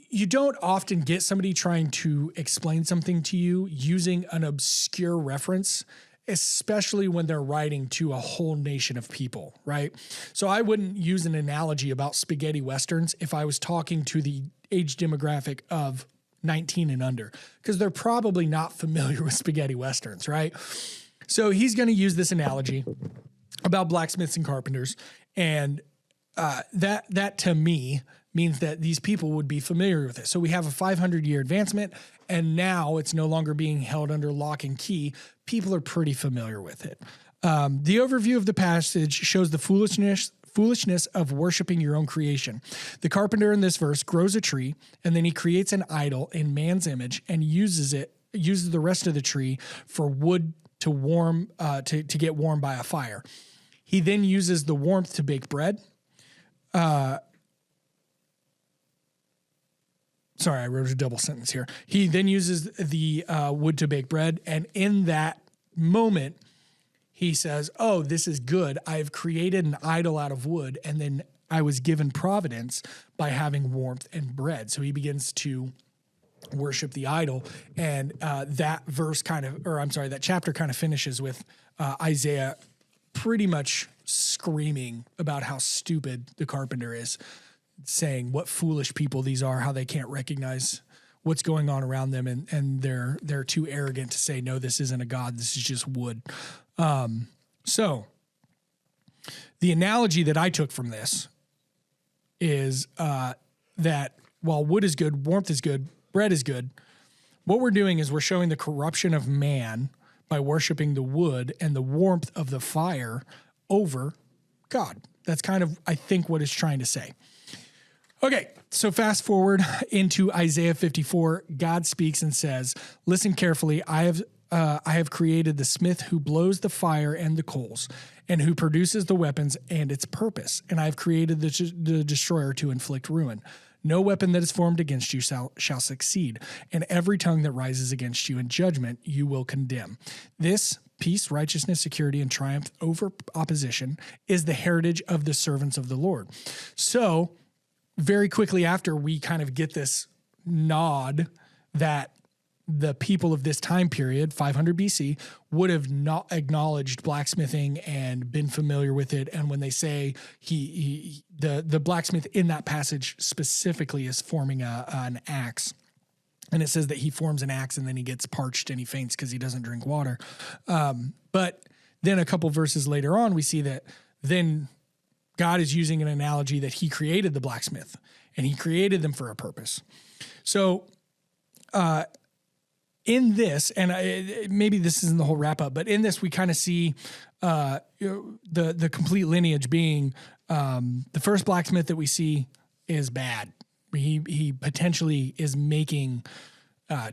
You don't often get somebody trying to explain something to you using an obscure reference, especially when they're writing to a whole nation of people, right? So I wouldn't use an analogy about spaghetti westerns if I was talking to the age demographic of 19 and under, because they're probably not familiar with spaghetti westerns, right? So he's going to use this analogy about blacksmiths and carpenters, and that to me means that these people would be familiar with it. So we have a 500-year advancement, and now it's no longer being held under lock and key. People are pretty familiar with it. The overview of the passage shows the foolishness of worshiping your own creation. The carpenter in this verse grows a tree, and then he creates an idol in man's image and uses the rest of the tree for wood to warm, to get warm by a fire. He then uses the warmth to bake bread. sorry, I wrote a double sentence here. He then uses the wood to bake bread. And in that moment, he says, oh, this is good. I've created an idol out of wood. And then I was given providence by having warmth and bread. So he begins to worship the idol. And that chapter kind of finishes with Isaiah pretty much screaming about how stupid the carpenter is, saying what foolish people these are, how they can't recognize what's going on around them, and they're too arrogant to say, no, this isn't a God, this is just wood. So the analogy that I took from this is that while wood is good, warmth is good, bread is good, what we're doing is we're showing the corruption of man by worshiping the wood and the warmth of the fire over God. That's kind of, I think, what it's trying to say. Okay, so fast forward into Isaiah 54. God speaks and says, listen carefully. I have created the smith who blows the fire and the coals, and who produces the weapons and its purpose. And I have created the destroyer to inflict ruin. No weapon that is formed against you shall succeed, and every tongue that rises against you in judgment you will condemn. This peace, righteousness, security, and triumph over opposition is the heritage of the servants of the Lord. So very quickly after, we kind of get this nod that the people of this time period, 500 BC, would have not acknowledged blacksmithing and been familiar with it. And when they say the blacksmith in that passage specifically is forming an axe, and it says that he forms an axe and then he gets parched and he faints because he doesn't drink water. But then a couple verses later on, we see that then God is using an analogy that he created the blacksmith and he created them for a purpose. So, in this, and maybe this isn't the whole wrap up, but in this we kind of see the complete lineage being the first blacksmith that we see is bad. He potentially is making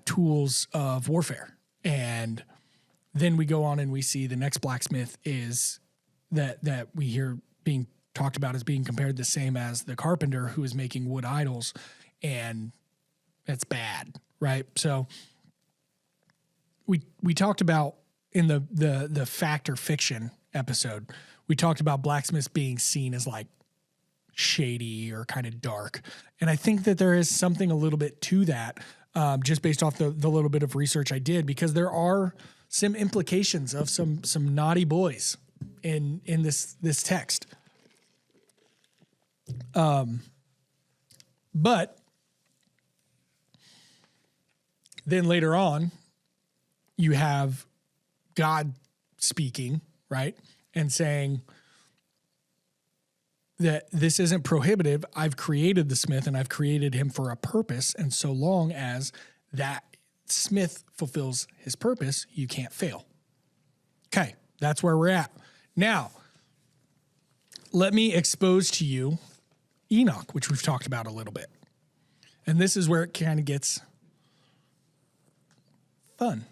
tools of warfare, and then we go on and we see the next blacksmith is that we hear being talked about as being compared the same as the carpenter who is making wood idols, and it's bad, right? So we talked about in the fact or fiction episode, we talked about blacksmiths being seen as like shady or kind of dark. And I think that there is something a little bit to that, just based off the little bit of research I did, because there are some implications of some naughty boys in this text. But then later on, you have God speaking, right? And saying that this isn't prohibitive. I've created the smith and I've created him for a purpose. And so long as that smith fulfills his purpose, you can't fail. Okay, that's where we're at. Now, let me expose to you Enoch, which we've talked about a little bit. And this is where it kind of gets fun.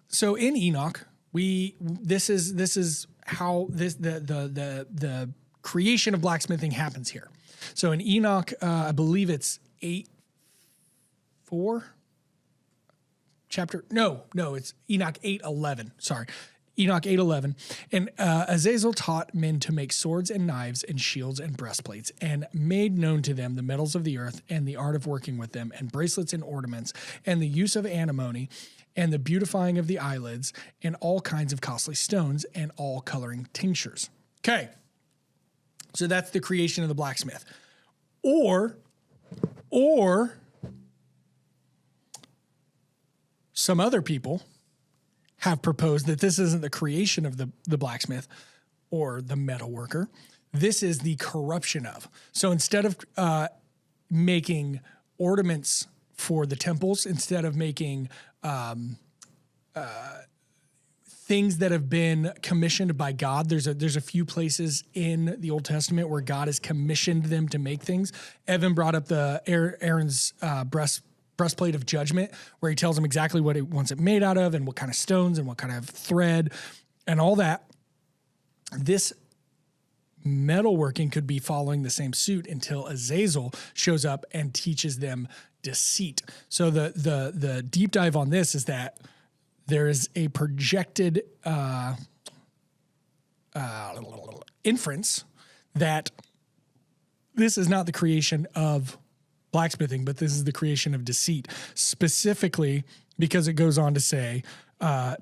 So in Enoch, this is how the creation of blacksmithing happens here. So in Enoch, I believe it's 8:4 chapter. No, it's Enoch 8:11. Sorry. Enoch 8:11. And Azazel taught men to make swords and knives and shields and breastplates, and made known to them the metals of the earth and the art of working with them, and bracelets and ornaments, and the use of antimony, and the beautifying of the eyelids, and all kinds of costly stones, and all coloring tinctures. Okay. So that's the creation of the blacksmith. Or some other people have proposed that this isn't the creation of the blacksmith or the metal worker. This is the corruption of. So instead of making ornaments for the temples, instead of making things that have been commissioned by God, there's a few places in the Old Testament where God has commissioned them to make things. Evan brought up the Aaron's breastplate of judgment, where he tells him exactly what he wants it made out of and what kind of stones and what kind of thread and all that. This metalworking could be following the same suit until Azazel shows up and teaches them deceit. So the deep dive on this is that there is a projected inference that this is not the creation of blacksmithing, but this is the creation of deceit, specifically because it goes on to say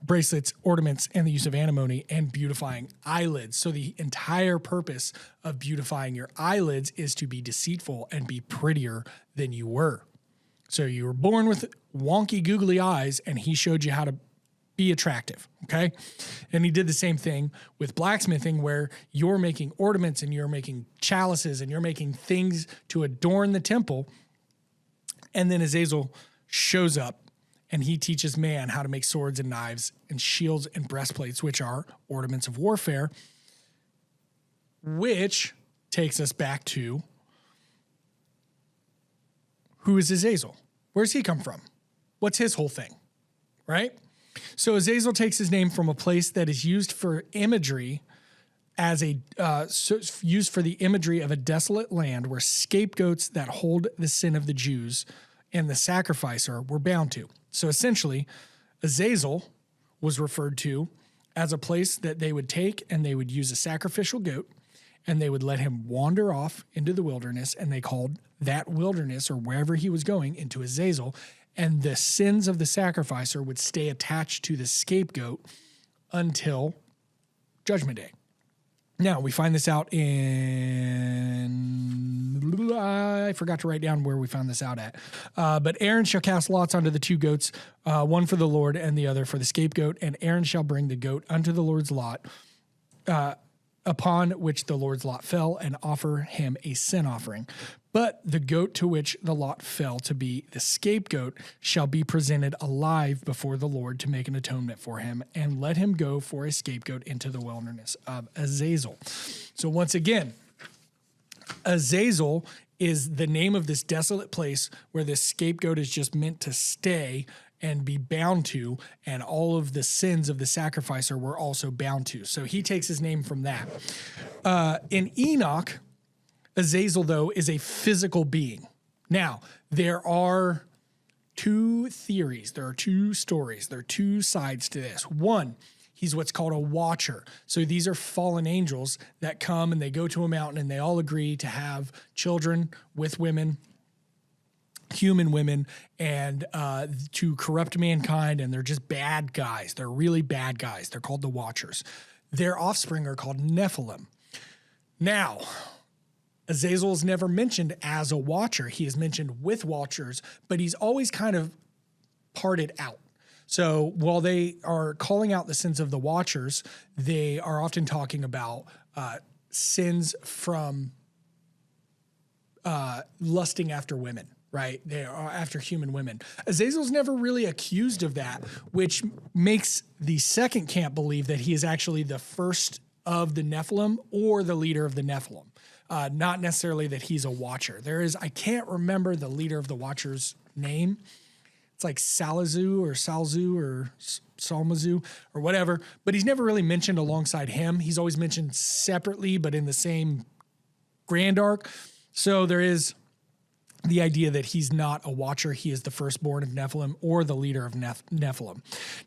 bracelets, ornaments, and the use of antimony and beautifying eyelids. So the entire purpose of beautifying your eyelids is to be deceitful and be prettier than you were. So you were born with wonky, googly eyes, and he showed you how to be attractive, okay? And he did the same thing with blacksmithing, where you're making ornaments and you're making chalices and you're making things to adorn the temple. And then Azazel shows up and he teaches man how to make swords and knives and shields and breastplates, which are ornaments of warfare, which takes us back to, who is Azazel? Where's he come from? What's his whole thing, right? So Azazel takes his name from a place that is used for imagery as used for the imagery of a desolate land where scapegoats that hold the sin of the Jews and the sacrificer were bound to. So essentially, Azazel was referred to as a place that they would take and they would use a sacrificial goat and they would let him wander off into the wilderness, and they called that wilderness or wherever he was going into Azazel, and the sins of the sacrificer would stay attached to the scapegoat until Judgment Day. Now, we find this out in, I forgot to write down where we found this out at. But Aaron shall cast lots unto the two goats, one for the Lord and the other for the scapegoat, and Aaron shall bring the goat unto the Lord's lot, upon which the Lord's lot fell, and offer him a sin offering. But the goat to which the lot fell to be the scapegoat shall be presented alive before the Lord to make an atonement for him, and let him go for a scapegoat into the wilderness of Azazel. So once again, Azazel is the name of this desolate place where this scapegoat is just meant to stay and be bound to, and all of the sins of the sacrificer were also bound to. So he takes his name from that. In Enoch, Azazel, though, is a physical being. Now, there are two theories. There are two stories. There are two sides to this. One, he's what's called a watcher. So these are fallen angels that come and they go to a mountain and they all agree to have children with women, human women, and to corrupt mankind, and they're just bad guys. They're really bad guys. They're called the Watchers. Their offspring are called Nephilim. Now, Azazel is never mentioned as a watcher. He is mentioned with watchers, but he's always kind of parted out. So while they are calling out the sins of the Watchers, they are often talking about sins from lusting after women. Right? They are after human women. Azazel's never really accused of that, which makes the second camp believe that he is actually the first of the Nephilim or the leader of the Nephilim. Not necessarily that he's a watcher. I can't remember the leader of the Watchers' name. It's like Salzu or Salmazu or whatever, but he's never really mentioned alongside him. He's always mentioned separately, but in the same grand arc. So there is the idea that he's not a watcher. He is the firstborn of Nephilim or the leader of Nephilim.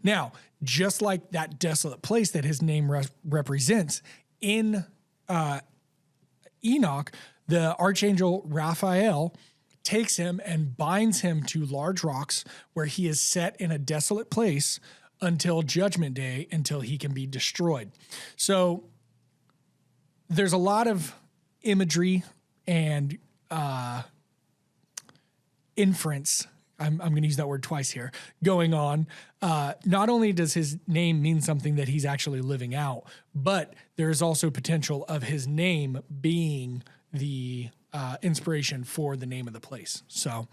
Now, just like that desolate place that his name represents, in Enoch, the archangel Raphael takes him and binds him to large rocks where he is set in a desolate place until Judgment Day, until he can be destroyed. So there's a lot of imagery and inference, I'm going to use that word twice here, going on. Not only does his name mean something that he's actually living out, but there is also potential of his name being the inspiration for the name of the place. So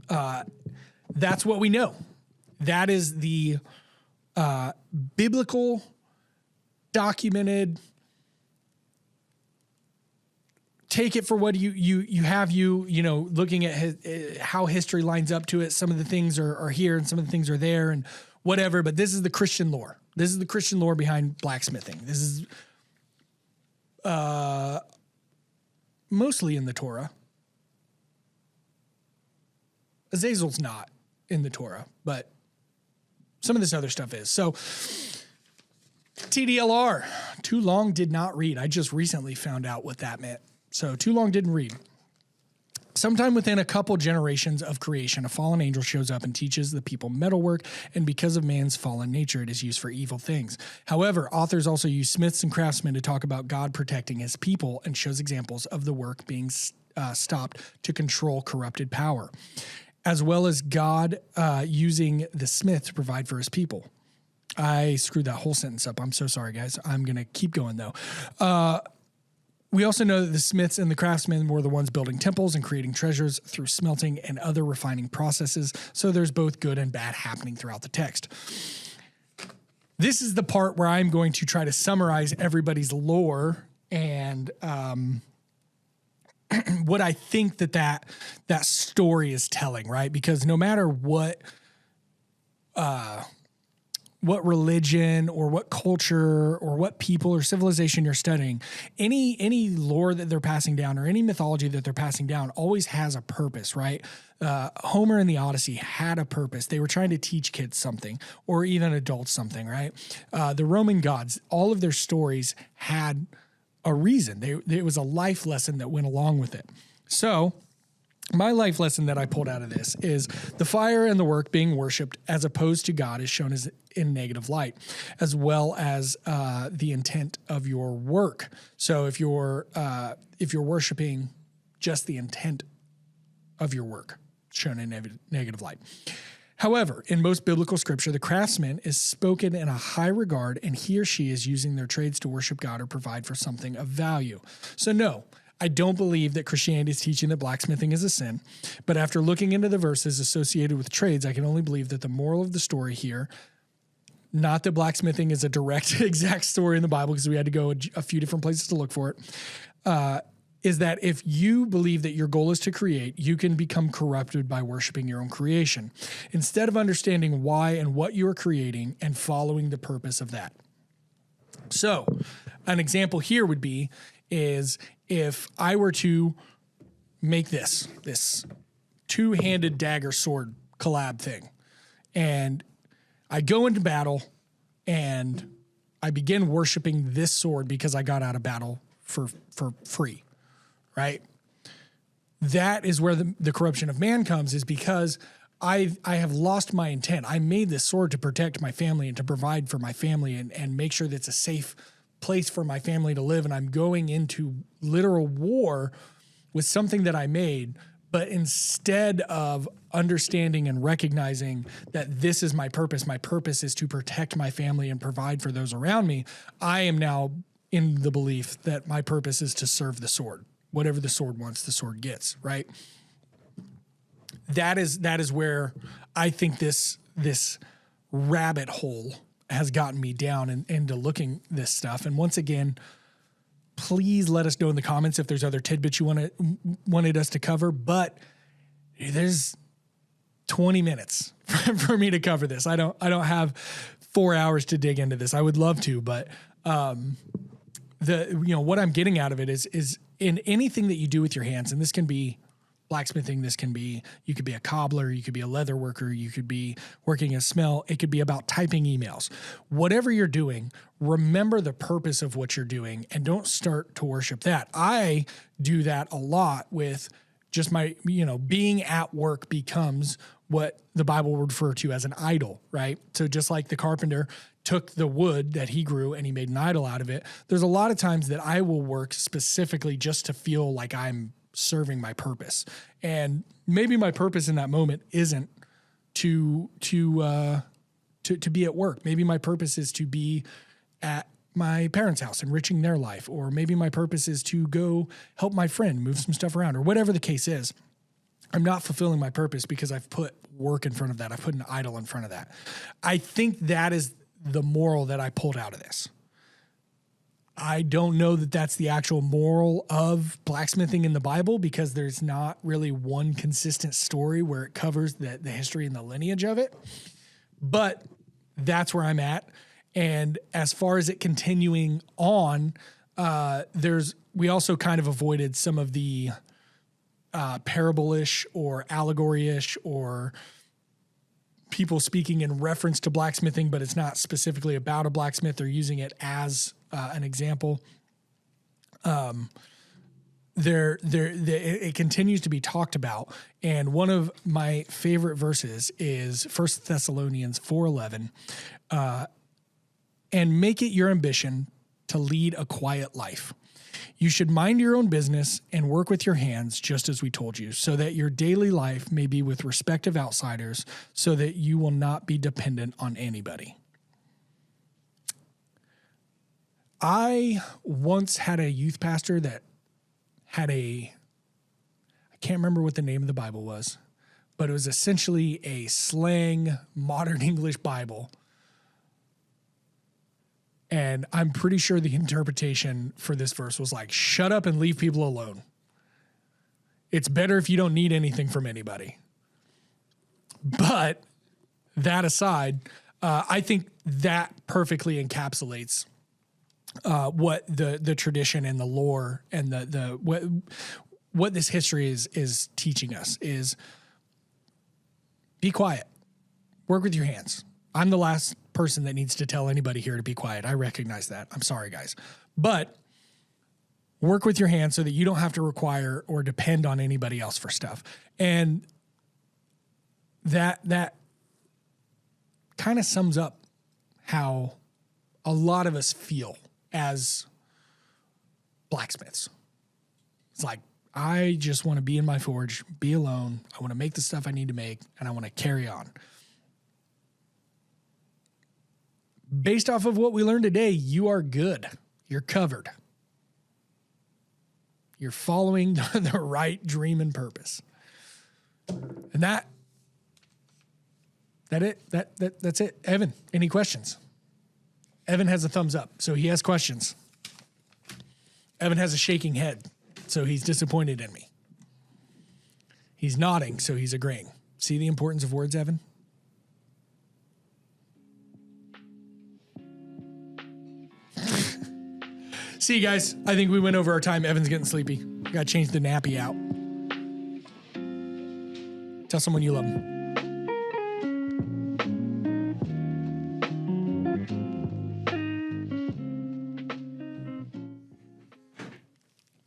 that's what we know. That is the biblical, documented. Take it for what you have, looking at how history lines up to it. Some of the things are here and some of the things are there and whatever, but this is the Christian lore. This is the Christian lore behind blacksmithing. This is mostly in the Torah. Azazel's not in the Torah, but some of this other stuff is. So TDLR, too long did not read. I just recently found out what that meant. So too long didn't read. Sometime within a couple generations of creation, a fallen angel shows up and teaches the people metalwork, and because of man's fallen nature, it is used for evil things. However, authors also use smiths and craftsmen to talk about God protecting his people and shows examples of the work being stopped to control corrupted power, as well as God using the smith to provide for his people. I screwed that whole sentence up. I'm so sorry, guys. I'm going to keep going, though. We also know that the smiths and the craftsmen were the ones building temples and creating treasures through smelting and other refining processes. So there's both good and bad happening throughout the text. This is the part where I'm going to try to summarize everybody's lore and what I think that story is telling, right? Because no matter what religion or what culture or what people or civilization you're studying, any lore that they're passing down or any mythology that they're passing down always has a purpose, right? Homer in the Odyssey had a purpose. They were trying to teach kids something or even adults something, right? The Roman gods, all of their stories had a reason. It was a life lesson that went along with it. So my life lesson that I pulled out of this is the fire and the work being worshipped as opposed to God is shown as in negative light, as well as the intent of your work. So if you're worshiping just the intent of your work, shown in negative light. However, in most biblical scripture, the craftsman is spoken in a high regard, and he or she is using their trades to worship God or provide for something of value. So no, I don't believe that Christianity is teaching that blacksmithing is a sin, but after looking into the verses associated with trades, I can only believe that the moral of the story here, not that blacksmithing is a direct exact story in the Bible because we had to go a few different places to look for it, is that if you believe that your goal is to create, you can become corrupted by worshiping your own creation, instead of understanding why and what you are creating and following the purpose of that. So an example here would be is if I were to make this two-handed dagger sword collab thing, and I go into battle and I begin worshiping this sword because I got out of battle for free, right? That is where the corruption of man comes, is because I have lost my intent. I made this sword to protect my family and to provide for my family and make sure that it's a safe place for my family to live, and I'm going into literal war with something that I made, but instead of understanding and recognizing that this is my purpose is to protect my family and provide for those around me, I am now in the belief that my purpose is to serve the sword. Whatever the sword wants, the sword gets, right? That is where I think this rabbit hole has gotten me down into looking this stuff. And once again, please let us know in the comments if there's other tidbits you wanted us to cover. But there's 20 minutes for me to cover this. I don't have 4 hours to dig into this. I would love to, but what I'm getting out of it is in anything that you do with your hands, and this can be blacksmithing, you could be a cobbler, you could be a leather worker, you could be working a smell, it could be about typing emails. Whatever you're doing, remember the purpose of what you're doing and don't start to worship that. I do that a lot with just my, being at work becomes what the Bible would refer to as an idol, right? So just like the carpenter took the wood that he grew and he made an idol out of it, there's a lot of times that I will work specifically just to feel like I'm serving my purpose. And maybe my purpose in that moment isn't to be at work. Maybe my purpose is to be at my parents' house, enriching their life. Or maybe my purpose is to go help my friend move some stuff around, or whatever the case is. I'm not fulfilling my purpose because I've put work in front of that. I've put an idol in front of that. I think that is the moral that I pulled out of this. I don't know that that's the actual moral of blacksmithing in the Bible, because there's not really one consistent story where it covers the history and the lineage of it. But that's where I'm at. And as far as it continuing on, We also kind of avoided some of the parable-ish or allegory-ish or people speaking in reference to blacksmithing, but it's not specifically about a blacksmith. They're using it as an example. It continues to be talked about, and one of my favorite verses is 1 Thessalonians 4:11, and make it your ambition to lead a quiet life. You should mind your own business and work with your hands, just as we told you, so that your daily life may be with respect of outsiders, so that you will not be dependent on anybody. I once had a youth pastor that had I can't remember what the name of the Bible was, but it was essentially a slang modern English Bible. And I'm pretty sure the interpretation for this verse was like, shut up and leave people alone. It's better if you don't need anything from anybody. But that aside, I think that perfectly encapsulates what the tradition and the lore and what this history is teaching us is be quiet, work with your hands. I'm the last person that needs to tell anybody here to be quiet. I recognize that. I'm sorry, guys. But work with your hands so that you don't have to require or depend on anybody else for stuff. And that kind of sums up how a lot of us feel as blacksmiths. It's like, I just want to be in my forge, be alone. I want to make the stuff I need to make, and I want to carry on. Based off of what we learned today, you are good. You're covered. You're following the right dream and purpose. And that's it. Evan, any questions? Evan has a thumbs up, so he has questions. Evan has a shaking head, so he's disappointed in me. He's nodding, so he's agreeing. See the importance of words, Evan? See you guys. I think we went over our time. Evan's getting sleepy. Got to change the nappy out. Tell someone you love them.